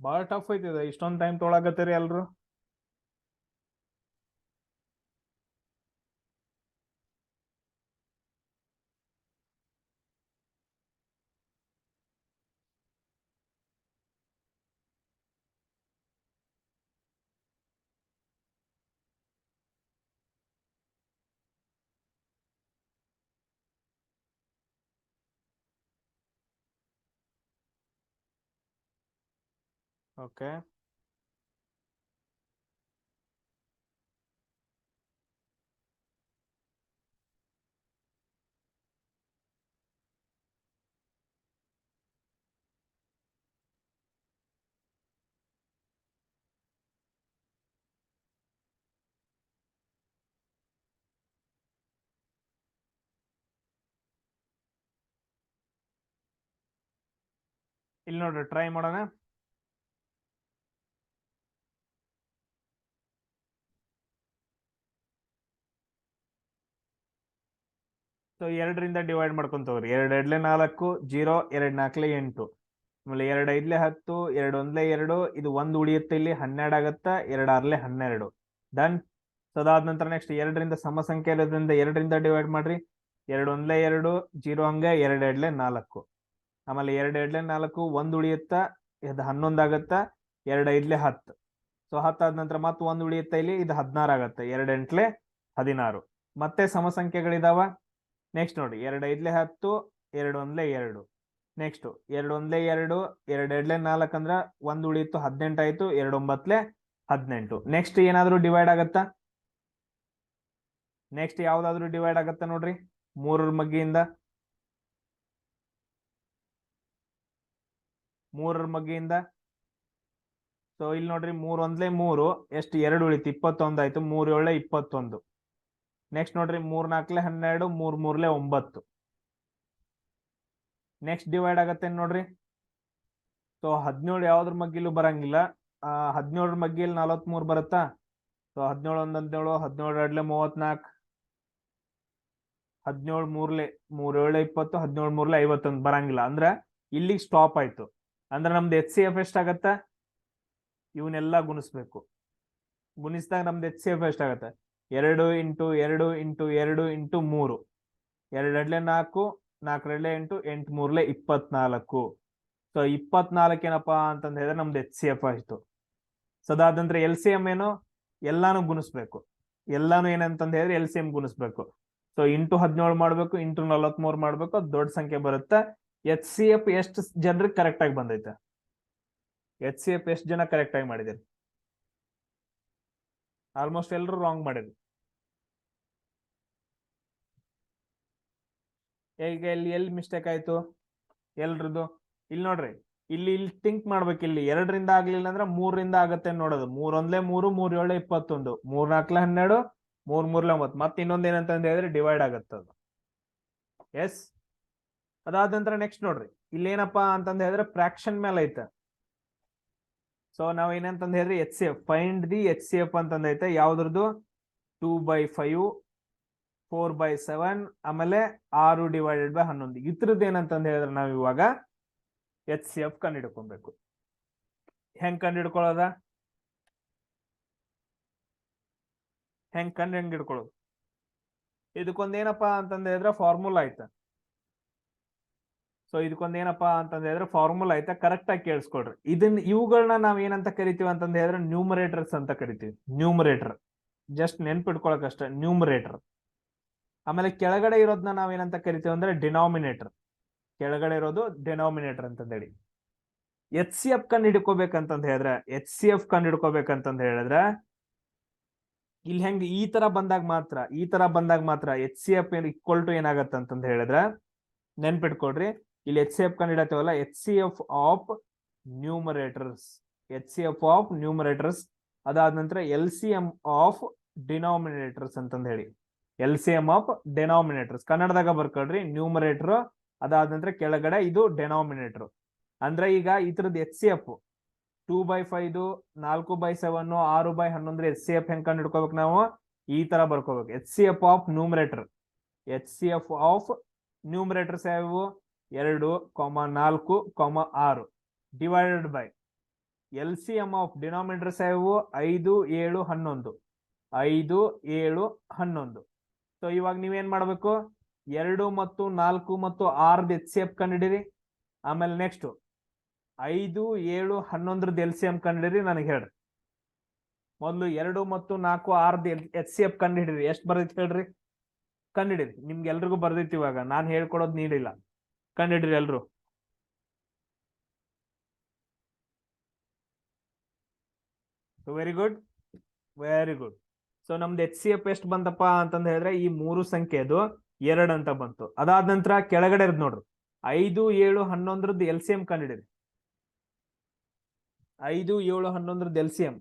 ಬಾಳ ಟಫ್ ಐತಿದ. ಇಷ್ಟೊಂದು ಟೈಮ್ ತೊಗೊಳಕತ್ತೀರಿ ಎಲ್ರು. ಓಕೆ, ಇಲ್ಲಿ ನೋಡ್ರಿ, ಟ್ರೈ ಮಾಡೋಣ. So 2ರಿಂದ divide ಮಾಡ್ಕೊಂತವ್ರಿ. 2 2 4, 0, 2 4 8, ಆಮೇಲೆ 2 5 10, 2 1 2, ಇದು 1 ಉಳಿಯುತ್ತೆ ಇಲ್ಲಿ 12 ಆಗತ್ತ, 2 6 12. ಡನ್. ಸೊ ಅದಾದ ನಂತರ ನೆಕ್ಸ್ಟ್ 2ರಿಂದ ಸಮ ಸಂಖ್ಯೆ ಇರೋದ್ರಿಂದ 2ರಿಂದ ಡಿವೈಡ್ ಮಾಡ್ರಿ. 2 ಒಂದ್ಲೆ 2, 0 ಹಂಗೆ 2 ಎರಡ್ಲೆ 4. ಆಮೇಲೆ 2 ಎರಡ್ಲೆ 4, 1 ಉಳಿಯುತ್ತಾ, ಇದು 11 ಆಗತ್ತ. 2 ಐದ್ಲೆ 10. ಸೊ 10 ಆದ ನಂತರ ಮತ್ತೆ 1 ಉಳಿಯುತ್ತಾ, ಇಲ್ಲಿ ಇದು 16 ಆಗತ್ತೆ. 2 ಎಂಟ್ಲೆ 16. ಮತ್ತೆ ಸಮ ಸಂಖ್ಯೆಗಳಿದಾವ. ನೆಕ್ಸ್ಟ್ ನೋಡಿ, 2 ಐದ್ಲೆ 10, 2 ಒಂದ್ಲೆ 2. ನೆಕ್ಸ್ಟ್ 2 ಒಂದ್ಲೆ 2, 2 ಎರಡ್ಲೆ 4 ಅಂದ್ರ 1 ಉಳಿಯಿತು, 18 ಆಯ್ತು. 2 9ಲೆ 18. ನೆಕ್ಸ್ಟ್ ಏನಾದ್ರು ಡಿವೈಡ್ ಆಗತ್ತಾ? ನೆಕ್ಸ್ಟ್ ಯಾವ್ದಾದ್ರು ಡಿವೈಡ್ ಆಗತ್ತ ನೋಡ್ರಿ 3 ಮಗ್ಗಿಯಿಂದ. 3 ಮಗ್ಗಿಯಿಂದ. ಸೊ ಇಲ್ಲಿ ನೋಡ್ರಿ 3 ಒಂದ್ಲೆ 3, ಎಷ್ಟು 2 ಉಳಿತು, 21 ಆಯ್ತು. 3 ಏಳ್ಲೆ 21. ನೆಕ್ಸ್ಟ್ ನೋಡ್ರಿ 3 4ಲೆ 12, 3 3ಲೆ 9. ನೆಕ್ಸ್ಟ್ ಡಿವೈಡ್ ಆಗತ್ತೆ ನೋಡ್ರಿ. ಸೊ 17 ಯಾವ್ದ್ರ ಮಗ್ಗಿಲು ಬರಂಗಿಲ್ಲ. 17 ಮಗ್ಗಿಯಲ್ಲಿ 43 ಬರುತ್ತಾ. ಸೊ 17 1 17, 17 ಎರಡ್ಲೆ 34, 17 ಮೂರ್ಲೆ 3 ಏಳ್ಲೆ 20, 17 ಮೂರ್ಲೆ 51 ಬರಂಗಿಲ್ಲ. ಅಂದ್ರ ಇಲ್ಲಿಗೆ ಸ್ಟಾಪ್ ಆಯ್ತು. ಅಂದ್ರೆ ನಮ್ದು HCF ಎಷ್ಟಾಗತ್ತ? ಇವನ್ನೆಲ್ಲಾ ಗುಣಿಸ್ಬೇಕು. ಗುಣಿಸಿದಾಗ ನಮ್ದು HCF ಎಷ್ಟಾಗತ್ತೆ? 2 ಇಂಟು 2 ಇಂಟು 2 ಇಂಟು 3. 2 ಎರಡ್ಲೆ 4, 4 ಎರಡ್ಲೆ 8, 8 ಮೂರ್ಲೆ 24. ಸೊ 24 ಏನಪ್ಪಾ ಅಂತಂದ ಹೇಳಿದ್ರೆ ನಮ್ದು HCF ಆಯ್ತು. ಸೊ ಅದಾದ ನಂತರ LCM ಏನು? ಎಲ್ಲಾನು ಗುಣಿಸ್ಬೇಕು. ಎಲ್ಲಾನು ಏನಂತಂದ ಹೇಳಿದ್ರೆ LCM ಗುಣಿಸ್ಬೇಕು. ಸೊ ಇಂಟು 17 ಮಾಡ್ಬೇಕು, ಇಂಟು 43 ಮಾಡ್ಬೇಕು, ಅದು ದೊಡ್ಡ ಸಂಖ್ಯೆ ಬರುತ್ತೆ. HCF ಎಷ್ಟು ಜನರಿಗೆ ಕರೆಕ್ಟ್ ಆಗಿ ಬಂದೈತೆ? HCF ಎಷ್ಟು ಜನ ಕರೆಕ್ಟ್ ಆಗಿ ಮಾಡಿದಿರಿ? ಆಲ್ಮೋಸ್ಟ್ ಎಲ್ಲರೂ ರಾಂಗ್ ಮಾಡಿದ್ರಿ. ಈಗ ಎಲ್ಲಿ ಮಿಸ್ಟೇಕ್ ಆಯ್ತು ಎಲ್ರದ್ದು? ಇಲ್ಲಿ ನೋಡ್ರಿ, ಇಲ್ಲಿ ಥಿಂಕ್ ಮಾಡ್ಬೇಕು. ಇಲ್ಲಿ 2ರಿಂದ ಆಗ್ಲಿಲ್ಲ ಅಂದ್ರೆ 3ರಿಂದ ಆಗತ್ತೆ ನೋಡೋದು. 3 ಒಂದ್ಲೆ 3, 3 ಏಳ್ಲೆ 21, 3 4ಲೆ 12, 3 3ಲೆ 9. ಮತ್ತೆ ಇನ್ನೊಂದ್ ಏನಂತ ಹೇಳಿದ್ರೆ ಡಿವೈಡ್ ಆಗತ್ತೆ ಅದು. ಎಸ್. ಅದಾದ ನಂತರ ನೆಕ್ಸ್ಟ್ ನೋಡ್ರಿ, ಇಲ್ಲಿ ಏನಪ್ಪಾ ಅಂತಂದ ಹೇಳಿದ್ರೆ ಫ್ರಾಕ್ಷನ್ ಮೇಲೆ ಐತೆ. ಸೊ ನಾವ್ ಏನಂತಂದ ಹೇಳಿದ್ರೆ HCF, ಫೈಂಡ್ ದಿ HCF ಅಂತಂದ ಐತೆ. ಯಾವ್ದ್ರದ್ದು? 2/5, 4/7, ಆಮೇಲೆ 6 ಡಿವೈಡೆಡ್ ಬೈ 11. ಇದ್ರದ್ದು ಏನಂತಂದ ಹೇಳಿದ್ರೆ ನಾವ್ ಇವಾಗ HCF ಕಂಡು ಹಿಡ್ಕೊಬೇಕು. ಹೆಂಗ್ ಕಂಡು ಹಿಡ್ಕೊಳ್ಳೋದ? ಹೆಂಗ್ ಹಿಡ್ಕೊಳ್ಳೋದು? ಇದಕ್ಕೊಂದ್ ಏನಪ್ಪಾ ಅಂತಂದ ಹೇಳಿದ್ರೆ ಫಾರ್ಮುಲಾ ಆಯ್ತಾ. ಸೊ ಇದಕ್ಕೊಂದ್ ಏನಪ್ಪಾ ಅಂತಂದ ಹೇಳಿದ್ರೆ ಫಾರ್ಮುಲಾ ಆಯ್ತಾ. ಕರೆಕ್ಟ್ ಆಗಿ ಕೇಳಿಸ್ಕೊಡ್ರಿ. ಇವುಗಳನ್ನ ನಾವ್ ಏನಂತ ಕರಿತೀವಿ ಅಂತಂದ ಹೇಳಿದ್ರೆ ನ್ಯೂಮರೇಟರ್ಸ್ ಅಂತ ಕರಿತೀವಿ. ನ್ಯೂಮರೇಟರ್ ಜಸ್ಟ್ ನೆನ್ಪಿಟ್ಕೊಳಕ್ ಅಷ್ಟೇ, ನ್ಯೂಮರೇಟರ್. ಆಮೇಲೆ ಕೆಳಗಡೆ ಇರೋದನ್ನ ನಾವೇನಂತ ಕರಿತೀವಿ ಅಂದ್ರೆ ಡಿನಾಮಿನೇಟರ್. ಕೆಳಗಡೆ ಇರೋದು ಡಿನಾಮಿನೇಟರ್ ಅಂತಂದೇಳಿ. HCF ಕಂಡು ಹಿಡ್ಕೋಬೇಕಂತಂದ ಹೇಳಿದ್ರೆ ಇಲ್ಲಿ ಹೆಂಗ್ ಈ ತರ ಬಂದಾಗ ಮಾತ್ರ HCF ಈಕ್ವಲ್ ಟು ಏನಾಗತ್ತೆ ಅಂತಂದ ಹೇಳಿದ್ರೆ ನೆನ್ಪಿಟ್ಕೊಡ್ರಿ. ಇಲ್ಲಿ HCF ಕಂಡು ಹಿಡತ್ತೇವಲ್ಲ, HCF ಆಫ್ ನ್ಯೂಮರೇಟರ್ಸ್. ಅದಾದ ನಂತರ LCM ಆಫ್ ಡಿನಾಮಿನೇಟರ್ಸ್ ಅಂತಂದ ಹೇಳಿ. LCM ಆಫ್ ಡಿನಾಮಿನೇಟರ್ಸ್ ಕನ್ನಡದಾಗ ಬರ್ಕೊಳ್ರಿ, ನ್ಯೂಮರೇಟರ್. ಅದಾದ ನಂತರ ಕೆಳಗಡೆ ಇದು ಡೆನಾಮಿನೇಟರ್. ಅಂದ್ರೆ ಈಗ ಇದ್ರದ್ದು HCF 2/5, 4/7, 6/11 HCF ಹೆಂಗ್ ಕಂಡು ಹಿಡ್ಕೋಬೇಕು ನಾವು? ಈ ತರ ಬರ್ಕೋಬೇಕು. HCF ಆಫ್ ನ್ಯೂಮರೇಟರ್ ಯಾವು? 2, 4, 6 divided by LCM of denominators ಯಾವು? 5, 7, 11. 5, 7, 11. ಸೊ ಇವಾಗ ನೀವೇನ್ ಮಾಡ್ಬೇಕು? 2 ಮತ್ತು 4 ಮತ್ತು 6 HCF ಕಂಡಿಡಿರಿ. ಆಮೇಲೆ ನೆಕ್ಸ್ಟ್ 5, 7, 11 LCM ಕಂಡಿಡಿರಿ. ನನಗೆ ಹೇಳ್ರಿ ಮೊದಲು 2 ಮತ್ತು 4, 6 HCF ಕಂಡಿಡಿರಿ. ಎಷ್ಟು ಬರ್ತೈತಿ ಹೇಳ್ರಿ? ಕಂಡಿಡಿರಿ. ನಿಮ್ಗೆ ಎಲ್ರಿಗೂ ಬರ್ದೈತಿ. ಇವಾಗ ನಾನು ಹೇಳ್ಕೊಡೋದು ನೀಡಿಲ್ಲ. ಕಂಡಿಡ್ರಿ ಎಲ್ರು. Very good. ಸೊ ನಮ್ದು HCF ಎಷ್ಟು ಬಂತಪ್ಪ ಅಂತಂದ ಹೇಳಿದ್ರೆ ಈ 3 ಸಂಖ್ಯೆದು 2 ಅಂತ ಬಂತು. ಅದಾದ ನಂತರ ಕೆಳಗಡೆ ಇರೋದು ನೋಡ್ರಿ, 5, 7, 11 LCM ಕಂಡಿಡಿರಿ. 5, 7, 11 LCM.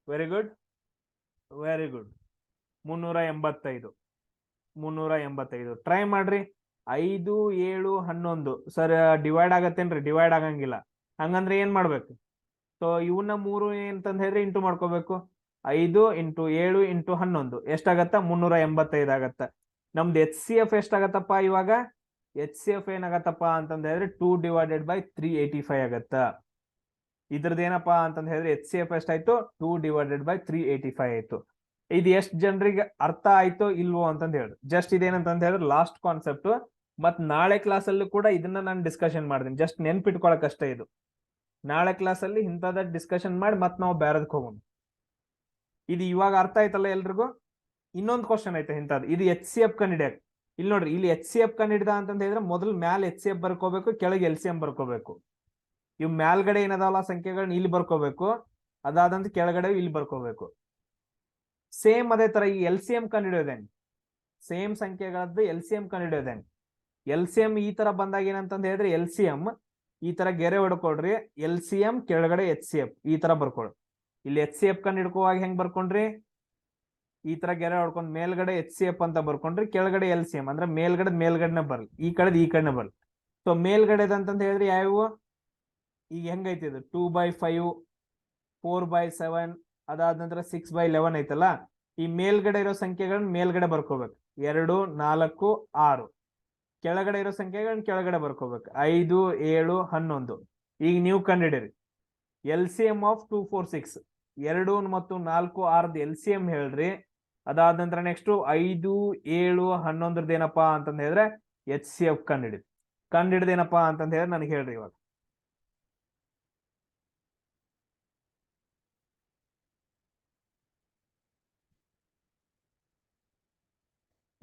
Very good. 385. Try ಮಾಡ್ರಿ. 5, 7, 11 ಸರ್ ಡಿವೈಡ್ ಆಗತ್ತೇನ್ರಿ? ಡಿವೈಡ್ ಆಗಂಗಿಲ್ಲ. ಹಂಗಂದ್ರೆ ಏನ್ ಮಾಡ್ಬೇಕು? ಸೊ ಇವನ್ನ 3 ಅಂತಂದ ಹೇಳಿದ್ರೆ ಇಂಟು ಮಾಡ್ಕೋಬೇಕು. 5 ಇಂಟು 7 ಇಂಟು 11 ಎಷ್ಟಾಗತ್ತ 385 ಆಗತ್ತ. ನಮ್ದು ಎಚ್ ಸಿ ಎಫ್ ಎಷ್ಟಾಗತ್ತಪ್ಪ ಇವಾಗ? ಎಚ್ ಸಿ ಎಫ್ ಏನಾಗತ್ತಪ್ಪ ಅಂತಂದ ಹೇಳಿದ್ರೆ 2/385 ಆಗತ್ತ. ಇದ್ರದ್ದು ಏನಪ್ಪಾ ಅಂತಂದ ಹೇಳಿದ್ರೆ ಎಚ್ ಸಿ ಎಫ್ ಎಷ್ಟಾಯ್ತು? 2/385 ಆಯ್ತು. ಇದು ಎಷ್ಟು ಜನರಿಗೆ ಅರ್ಥ ಆಯ್ತೋ ಇಲ್ವೋ ಅಂತಂದ ಹೇಳಿ ಜಸ್ಟ್ ಇದೇನಂತಂದ ಹೇಳಿದ್ರೆ ಲಾಸ್ಟ್ ಕಾನ್ಸೆಪ್ಟ್. ಮತ್ ನಾಳೆ ಕ್ಲಾಸ್ ಅಲ್ಲಿ ಕೂಡ ಇದನ್ನ ನಾನು ಡಿಸ್ಕಷನ್ ಮಾಡ್ತೀನಿ. ಜಸ್ಟ್ ನೆನ್ಪಿಟ್ಕೊಳಕ್ ಅಷ್ಟೇ ಇದು. ನಾಳೆ ಕ್ಲಾಸ್ ಅಲ್ಲಿ ಇಂಥದ ಡಿಸ್ಕಷನ್ ಮಾಡಿ ಮತ್ ನಾವು ಬೇರೆದಕ್ಕೆ ಹೋಗೋಣ. ಇದು ಇವಾಗ ಅರ್ಥ ಆಯ್ತಲ್ಲ ಎಲ್ರಿಗೂ? ಇನ್ನೊಂದು ಕ್ವಶನ್ ಐತೆ ಇಂಥದ್ದು. ಇದು ಎಚ್ ಸಿ ಎಫ್ ಕಂಡಿಡಿಯಕ್. ಇಲ್ಲಿ ನೋಡ್ರಿ, ಇಲ್ಲಿ ಎಚ್ ಸಿ ಎಫ್ ಕಂಡಿಡ್ದ ಅಂತಂದ ಹೇಳಿದ್ರೆ ಮೊದಲು ಮ್ಯಾಲ್ ಎಚ್ ಸಿ ಎಫ್ ಬರ್ಕೋಬೇಕು, ಕೆಳಗೆ ಎಲ್ ಸಿ ಎಂ ಬರ್ಕೋಬೇಕು. ಇವ್ ಮ್ಯಾಲ್ಗಡೆ ಏನದಾವಲ್ಲ ಸಂಖ್ಯೆಗಳನ್ನ ಇಲ್ಲಿ ಬರ್ಕೋಬೇಕು, ಅದಾದಂತ ಕೆಳಗಡೆ ಇಲ್ಲಿ ಬರ್ಕೋಬೇಕು. ಸೇಮ್ ಅದೇ ತರ ಈ ಎಲ್ ಸಿ ಎಂ ಕಂಡಿಡಿಯೋದೇನ್, ಸೇಮ್ ಸಂಖ್ಯೆಗಳದ್ದು ಎಲ್ ಸಿ ಎಂ ಕಂಡಿಡಿಯೋದೇನ್. ಎಲ್ ಸಿ ಎಂ ಈ ತರ ಬಂದಾಗ ಏನಂತಂದ ಹೇಳಿದ್ರೆ ಎಲ್ ಸಿ ಎಂ ಈ ತರ ಗೆರೆ ಹೊಡ್ಕೊಳ್ರಿ, ಎಲ್ ಸಿ ಎಂ ಕೆಳಗಡೆ ಎಚ್ ಸಿ ಎಫ್ ಈ ತರ ಬರ್ಕೊಳ್ರಿ. ಇಲ್ಲಿ ಎಚ್ ಸಿ ಎಫ್ ಕಂಡು ಹಿಡ್ಕೋವಾಗ ಹೆಂಗ್ ಬರ್ಕೊಂಡ್ರಿ? ಈ ತರ ಗೆರೆ ಹೊಡ್ಕೊಂಡ್ ಮೇಲ್ಗಡೆ ಎಚ್ ಸಿ ಎಫ್ ಅಂತ ಬರ್ಕೊಂಡ್ರಿ, ಕೆಳಗಡೆ ಎಲ್ ಸಿ ಎಂ ಅಂದ್ರೆ ಮೇಲ್ಗಡೆನೆ ಬರ್ಲಿ, ಈ ಕಡೆದ್ ಈ ಕಡೆನೆ ಬರ್ಲಿ. ಸೊ ಮೇಲ್ಗಡೆದ ಅಂತಂದ ಹೇಳಿದ್ರೆ ಯಾವ್ಯಾವು? ಈಗ ಹೆಂಗೈತಿ ಇದು 2/5, 4/7, ಅದಾದ ನಂತರ 6/11 ಐತಲ್ಲ. ಈ ಮೇಲ್ಗಡೆ ಇರೋ ಸಂಖ್ಯೆಗಳನ್ನ ಮೇಲ್ಗಡೆ ಬರ್ಕೋಬೇಕು, 2, 4, 6. ಕೆಳಗಡೆ ಇರೋ ಸಂಖ್ಯೆಗಳನ್ನ ಕೆಳಗಡೆ ಬರ್ಕೋಬೇಕು, 5, 7, 11. ಈಗ ನೀವು ಕಂಡಿಡಿರಿ ಎಲ್ ಸಿ ಎಂ ಆಫ್ 2, 4, 6. 2 ಮತ್ತು 4, 6 ಎಲ್ ಸಿ ಎಂ ಹೇಳ್ರಿ. ಅದಾದ ನಂತರ ನೆಕ್ಸ್ಟ್ 5, 7, 11 ಏನಪ್ಪಾ ಅಂತಂದ ಹೇಳಿದ್ರೆ ಎಚ್ ಸಿ ಎಫ್ ಕಂಡಿಡ್ದೇನಪ್ಪಾ ಅಂತಂದ ಹೇಳಿದ್ರೆ ನನಗೆ ಹೇಳ್ರಿ ಇವಾಗ.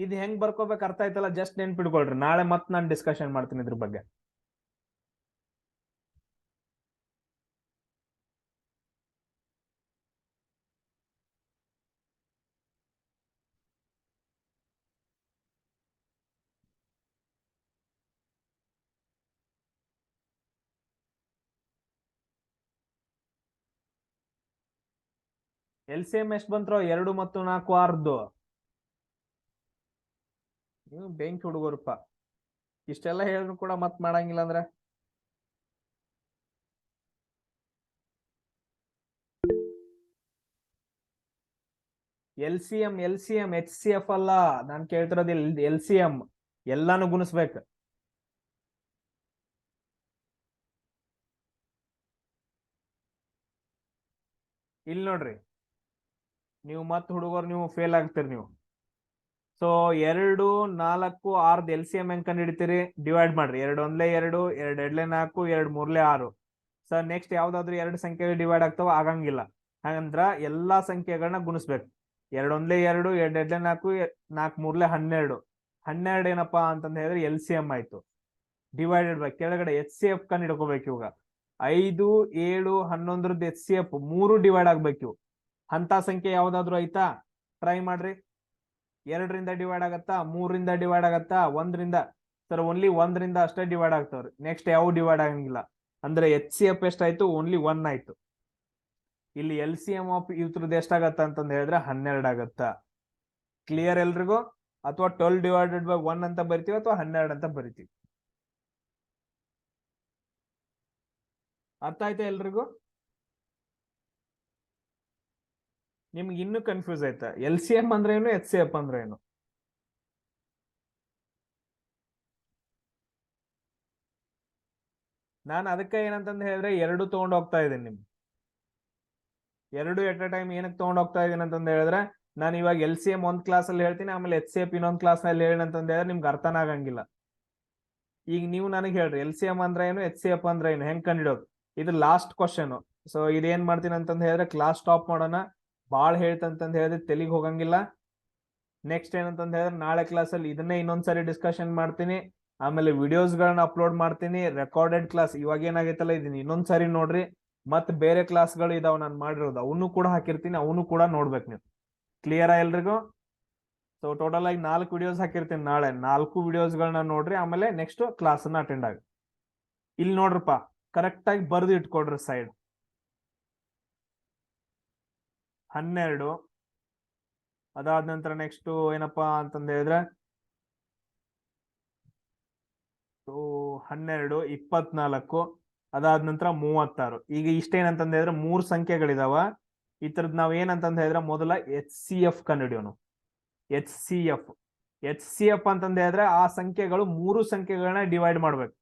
ಇದು ಹೆಂಗ್ ಬರ್ಕೋಬೇಕು ಅರ್ಥ ಆಯ್ತಲ್ಲ? ಜಸ್ಟ್ ನೆನ್ಪಿಡ್ಕೊಳ್ರಿ, ನಾಳೆ ಮತ್ತೆ ನಾನು ಡಿಸ್ಕಷನ್ ಮಾಡ್ತೀನಿ ಇದ್ರ ಬಗ್ಗೆ. ಎಲ್ ಸಿ ಎಂ ಎಷ್ಟು ಬಂತ್ರೋ? 2 ಮತ್ತು 4, 6. ನೀವು ಬೆಂಕಿ ಹುಡುಗರಪ್ಪ, ಇಷ್ಟೆಲ್ಲ ಹೇಳಿದ್ರು ಕೂಡ ಮತ್ ಮಾಡಂಗಿಲ್ಲ ಅಂದ್ರೆ. L C M H C F ಅಲ್ಲ ನಾನು ಕೇಳ್ತಿರೋದು. ಎಲ್ ಸಿ ಎಂ ಎಲ್ಲಾನು ಗುಣಿಸ್ಬೇಕು. ಇಲ್ಲಿ ನೋಡ್ರಿ, ನೀವು ಮತ್ ಹುಡುಗರು ನೀವು ಫೇಲ್ ಆಗ್ತೀರಿ ನೀವು. ಸೊ 2, 4, 6 ಎಲ್ ಸಿ ಎಂ ಹೆಂಗ್ ಕಂಡು ಹಿಡಿತೀರಿ? ಡಿವೈಡ್ ಮಾಡ್ರಿ. 2 1 2, 2 2 4, 2 3 6. ಸರ್ ನೆಕ್ಸ್ಟ್ ಯಾವ್ದಾದ್ರು 2 ಸಂಖ್ಯೆಗಳು ಡಿವೈಡ್ ಆಗ್ತಾವ? ಆಗಂಗಿಲ್ಲ. ಹಾಗಂದ್ರ ಎಲ್ಲಾ ಸಂಖ್ಯೆಗಳನ್ನ ಗುಣಿಸ್ಬೇಕು. 2 1 2, 2 2 4, 4 3 12. 12 ಏನಪ್ಪಾ ಅಂತಂದ ಹೇಳಿದ್ರೆ ಎಲ್ ಸಿ ಎಂ ಆಯ್ತು. ಡಿವೈಡೆಡ್ ಬೈ ಕೆಳಗಡೆ ಎಚ್ ಸಿ ಎಫ್ ಕಂಡು ಹಿಡ್ಕೋಬೇಕು. ಇವಾಗ 5, 7, 11 ಎಚ್ ಸಿ ಎಫ್ 3 ಡಿವೈಡ್ ಆಗ್ಬೇಕು. ಅಂತ ಸಂಖ್ಯೆ ಯಾವ್ದಾದ್ರು ಆಯ್ತಾ? ಟ್ರೈ ಮಾಡ್ರಿ. 2ರಿಂದ ಡಿವೈಡ್ ಆಗತ್ತಾ? 3ರಿಂದ ಡಿವೈಡ್ ಆಗತ್ತಾ? 1ರಿಂದ? ಸರ್ ಓನ್ಲಿ 1ರಿಂದ ಅಷ್ಟೇ ಡಿವೈಡ್ ಆಗ್ತಾವ್ರಿ. ನೆಕ್ಸ್ಟ್ ಯಾವ ಡಿವೈಡ್ ಆಗಂಗಿಲ್ಲ. ಅಂದ್ರೆ ಎಚ್ ಸಿ ಎಫ್ ಎಷ್ಟಾಯ್ತು? ಓನ್ಲಿ 1 ಆಯ್ತು. ಇಲ್ಲಿ ಎಲ್ ಸಿ ಎಂ ಆಫ್ ಇವ್ರದ್ದು ಎಷ್ಟಾಗತ್ತ ಅಂತಂದ ಹೇಳಿದ್ರೆ 12 ಆಗತ್ತ. ಕ್ಲಿಯರ್ ಎಲ್ರಿಗೂ? ಅಥವಾ 12/1 ಅಂತ ಬರಿತೀವಿ ಅಥವಾ 12 ಅಂತ ಬರಿತೀವಿ. ಅರ್ಥ ಆಯ್ತಾ ಎಲ್ರಿಗೂ? ನಿಮ್ಗೆ ಇನ್ನೂ ಕನ್ಫ್ಯೂಸ್ ಆಯ್ತಾ? ಎಲ್ ಸಿ ಎಂ ಅಂದ್ರೆ ಏನು, ಎಚ್ ಸಿ ಎಫ್ ಅಂದ್ರೆ ಏನು? ನಾನು ಅದಕ್ಕೆ ಏನಂತಂದು ಹೇಳಿದ್ರೆ 2 ತಗೊಂಡ್ ಹೋಗ್ತಾ ಇದ್ದೀನಿ. ನಿಮ್ಗೆ 2 ಎಟ್ ಅ ಟೈಮ್ ಏನಕ್ಕೆ ತಗೊಂಡ್ ಹೋಗ್ತಾ ಇದೀನಿ ಅಂತಂದ ಹೇಳಿದ್ರೆ, ನಾನು ಇವಾಗ ಎಲ್ ಸಿ ಎಂ ಒಂದ್ ಕ್ಲಾಸ್ ಅಲ್ಲಿ ಹೇಳ್ತೀನಿ, ಆಮೇಲೆ ಎಚ್ ಸಿ ಎಫ್ ಇನ್ನೊಂದ್ ಕ್ಲಾಸ್ ನಲ್ಲಿ ಹೇಳಿ ಅಂತಂದ ಹೇಳಿದ್ರೆ ನಿಮ್ಗೆ ಅರ್ಥನ ಆಗಂಗಿಲ್ಲ. ಈಗ ನೀವು ನನಗೆ ಹೇಳ್ರಿ ಎಲ್ ಸಿ ಎಂ ಅಂದ್ರೆ ಏನು, ಎಚ್ ಸಿ ಎಫ್ ಅಂದ್ರೆ ಏನು, ಹೆಂಗ್ ಕಂಡಿಡೋದು? ಇದು ಲಾಸ್ಟ್ ಕ್ವಶನ್. ಸೊ ಇದೇನ್ ಮಾಡ್ತೀನಿ ಅಂತಂದ ಹೇಳಿದ್ರೆ ಕ್ಲಾಸ್ ಸ್ಟಾಪ್ ಮಾಡೋಣ. ಬಾಳ್ ಹೇಳ್ತಂತಂದ ಹೇಳಿದ್ರೆ ತೆಲಿಗೆ ಹೋಗಂಗಿಲ್ಲ. ನೆಕ್ಸ್ಟ್ ಏನಂತಂದ ಹೇಳಿದ್ರೆ ನಾಳೆ ಕ್ಲಾಸ್ ಅಲ್ಲಿ ಇದನ್ನೇ ಇನ್ನೊಂದ್ಸರಿ ಡಿಸ್ಕಷನ್ ಮಾಡ್ತೀನಿ. ಆಮೇಲೆ ವಿಡಿಯೋಸ್ ಗಳನ್ನ ಅಪ್ಲೋಡ್ ಮಾಡ್ತೀನಿ, ರೆಕಾರ್ಡೆಡ್ ಕ್ಲಾಸ್. ಇವಾಗ ಏನಾಗೈತಲ್ಲ ಇದನ್ನ ಇನ್ನೊಂದ್ಸರಿ ನೋಡ್ರಿ. ಮತ್ ಬೇರೆ ಕ್ಲಾಸ್ಗಳು ಇದಾವ ನಾನು ಮಾಡಿರೋದು, ಅವನು ಕೂಡ ಹಾಕಿರ್ತೀನಿ, ಅವನು ಕೂಡ ನೋಡ್ಬೇಕು ನೀವು. ಕ್ಲಿಯರ್ ಎಲ್ರಿಗೂ? ಸೊ ಟೋಟಲ್ ಆಗಿ 4 ವಿಡಿಯೋಸ್ ಹಾಕಿರ್ತೀನಿ. ನಾಳೆ 4 ವಿಡಿಯೋಸ್ಗಳನ್ನ ನೋಡ್ರಿ, ಆಮೇಲೆ ನೆಕ್ಸ್ಟ್ ಕ್ಲಾಸ್ ಅನ್ನ ಅಟೆಂಡ್ ಆಗಿ. ಇಲ್ಲಿ ನೋಡ್ರಪ್ಪ, ಕರೆಕ್ಟ್ ಆಗಿ ಬರ್ದು ಇಟ್ಕೊಡ್ರಿ ಸೈಡ್. 12, ಅದಾದ ನಂತರ ನೆಕ್ಸ್ಟ್ ಏನಪ್ಪಾ ಅಂತಂದ ಹೇಳಿದ್ರೆ 12, 24, ಅದಾದ ನಂತರ 36. ಈಗ ಇಷ್ಟೇನಂತಂದ ಹೇಳಿದ್ರೆ 3 ಸಂಖ್ಯೆಗಳಿದಾವ. ಈ ತರದ್ ನಾವ್ ಏನಂತಂದ್ ಹೇಳಿದ್ರೆ ಮೊದಲ HCF ಕಂಡುಹಿಡಿಯೋನು. HCF ಅಂತಂದ ಹೇಳಿದ್ರೆ ಆ ಸಂಖ್ಯೆಗಳು 3 ಸಂಖ್ಯೆಗಳನ್ನ ಡಿವೈಡ್ ಮಾಡ್ಬೇಕು.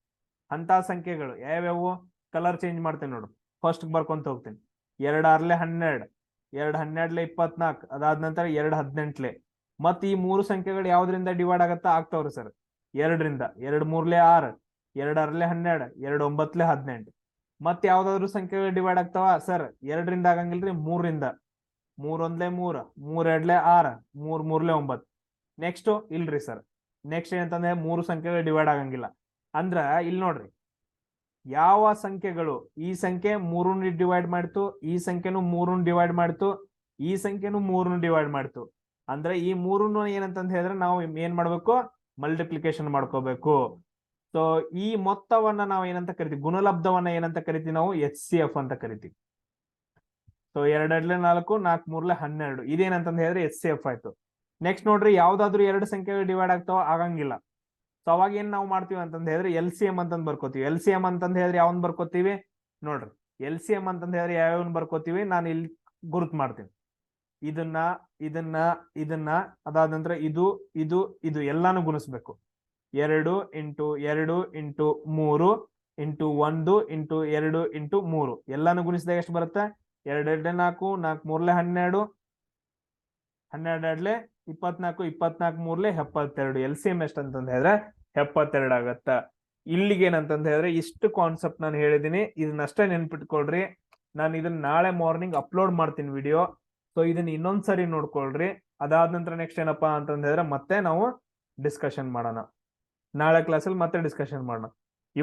ಅಂತ ಸಂಖ್ಯೆಗಳು ಯಾವ್ಯಾವು ಕಲರ್ ಚೇಂಜ್ ಮಾಡ್ತೇನೆ ನೋಡು. ಫಸ್ಟ್ ಬರ್ಕೊಂತ ಹೋಗ್ತೀನಿ. 2 6 12, 2 12 24, ಅದಾದ ನಂತರ 2 18. ಮತ್ ಈ 3 ಸಂಖ್ಯೆಗಳು ಯಾವ್ದ್ರಿಂದ ಡಿವೈಡ್ ಆಗತ್ತಾ ಆಗ್ತಾವ್ರಿ ಸರ್? 2ರಿಂದ. 2 3 6, 2 6 12, 2 9 18. ಮತ್ ಯಾವ್ದಾದ್ರು ಸಂಖ್ಯೆಗಳು ಡಿವೈಡ್ ಆಗ್ತಾವ ಸರ್? 2ರಿಂದ ಆಗಂಗಿಲ್ರಿ, 3ರಿಂದ. 3 1 3, 3 2 6, 3 3 9. ನೆಕ್ಸ್ಟ್ ಇಲ್ರಿ ಸರ್, ನೆಕ್ಸ್ಟ್ ಏನಂತಂದ್ರೆ 3 ಸಂಖ್ಯೆಗಳು ಡಿವೈಡ್ ಆಗಂಗಿಲ್ಲ. ಅಂದ್ರ ಇಲ್ಲಿ ನೋಡ್ರಿ, ಯಾವ ಸಂಖ್ಯೆಗಳು ಈ ಸಂಖ್ಯೆ 3 ಡಿವೈಡ್ ಮಾಡ್ತು, ಈ ಸಂಖ್ಯೆನು 3 ಡಿವೈಡ್ ಮಾಡ್ತು, ಈ ಸಂಖ್ಯೆನು 3 ಡಿವೈಡ್ ಮಾಡ್ತು. ಅಂದ್ರೆ ಈ 3 ಏನಂತಂದ್ ಹೇಳಿದ್ರೆ ನಾವು ಏನ್ ಮಾಡ್ಬೇಕು? ಮಲ್ಟಿಪ್ಲಿಕೇಶನ್ ಮಾಡ್ಕೋಬೇಕು. ಸೊ ಈ ಮೊತ್ತವನ್ನ ನಾವು ಏನಂತ ಕರಿತೀವಿ? ಗುಣಲಬ್ಧವನ್ನ ಏನಂತ ಕರಿತೀವಿ? ನಾವು HCF ಅಂತ ಕರಿತೀವಿ. ಸೊ 2 2 4, 4 3 12. ಇದೇನಂತಂದ್ ಹೇಳಿದ್ರೆ HCF ಆಯ್ತು. ನೆಕ್ಸ್ಟ್ ನೋಡ್ರಿ, ಯಾವ್ದಾದ್ರು 2 ಸಂಖ್ಯೆಗಳು ಡಿವೈಡ್ ಆಗ್ತಾವ? ಆಗಂಗಿಲ್ಲ. ಸೊ ಅವಾಗ ಏನ್ ನಾವು ಮಾಡ್ತೀವಿ ಅಂತಂದ್ ಹೇಳಿದ್ರೆ LCM ಅಂತಂದ್ ಬರ್ಕೋತೀವಿ. LCM ಅಂತಂದ್ ಹೇಳಿದ್ರೆ ಯಾವನ್ ಬರ್ಕೋತೀವಿ ನೋಡ್ರಿ? LCM ಅಂತಂದ್ ಹೇಳಿದ್ರೆ ಯಾವ್ಯಾವನ್ ಬರ್ಕೋತೀವಿ? ನಾನು ಇಲ್ಲಿ ಗುರುತ್ ಮಾಡ್ತೀನಿ. ಇದನ್ನ ಇದನ್ನ ಇದನ್ನ ಅದಾದ ನಂತರ ಇದು ಇದು ಇದು ಎಲ್ಲಾನು ಗುಣಿಸ್ಬೇಕು. 2 into 2 into 3 into 1 into 2 into 3 ಎಲ್ಲಾನು ಗುಣಿಸಿದಾಗ ಎಷ್ಟು ಬರುತ್ತೆ? 2 2 4, 4 3 12, 12 24, 24 3 72. LCM ಎಷ್ಟು ಅಂತಂದ ಹೇಳಿದ್ರೆ 72 ಆಗತ್ತ. ಇಲ್ಲಿಗೆ ಏನಂತಂದ ಹೇಳಿದ್ರೆ ಇಷ್ಟು ಕಾನ್ಸೆಪ್ಟ್ ನಾನು ಹೇಳಿದೀನಿ. ಇದನ್ನಷ್ಟೇ ನೆನ್ಪಿಟ್ಕೊಳ್ರಿ. ನಾನು ಇದನ್ನ ನಾಳೆ ಮಾರ್ನಿಂಗ್ ಅಪ್ಲೋಡ್ ಮಾಡ್ತೀನಿ ವಿಡಿಯೋ. ಸೊ ಇದನ್ನ ಇನ್ನೊಂದ್ಸರಿ ನೋಡ್ಕೊಳ್ರಿ. ಅದಾದ ನಂತರ ನೆಕ್ಸ್ಟ್ ಏನಪ್ಪಾ ಅಂತಂದ ಹೇಳಿದ್ರೆ ಮತ್ತೆ ನಾವು ಡಿಸ್ಕಷನ್ ಮಾಡೋಣ. ನಾಳೆ ಕ್ಲಾಸಲ್ಲಿ ಮತ್ತೆ ಡಿಸ್ಕಷನ್ ಮಾಡೋಣ.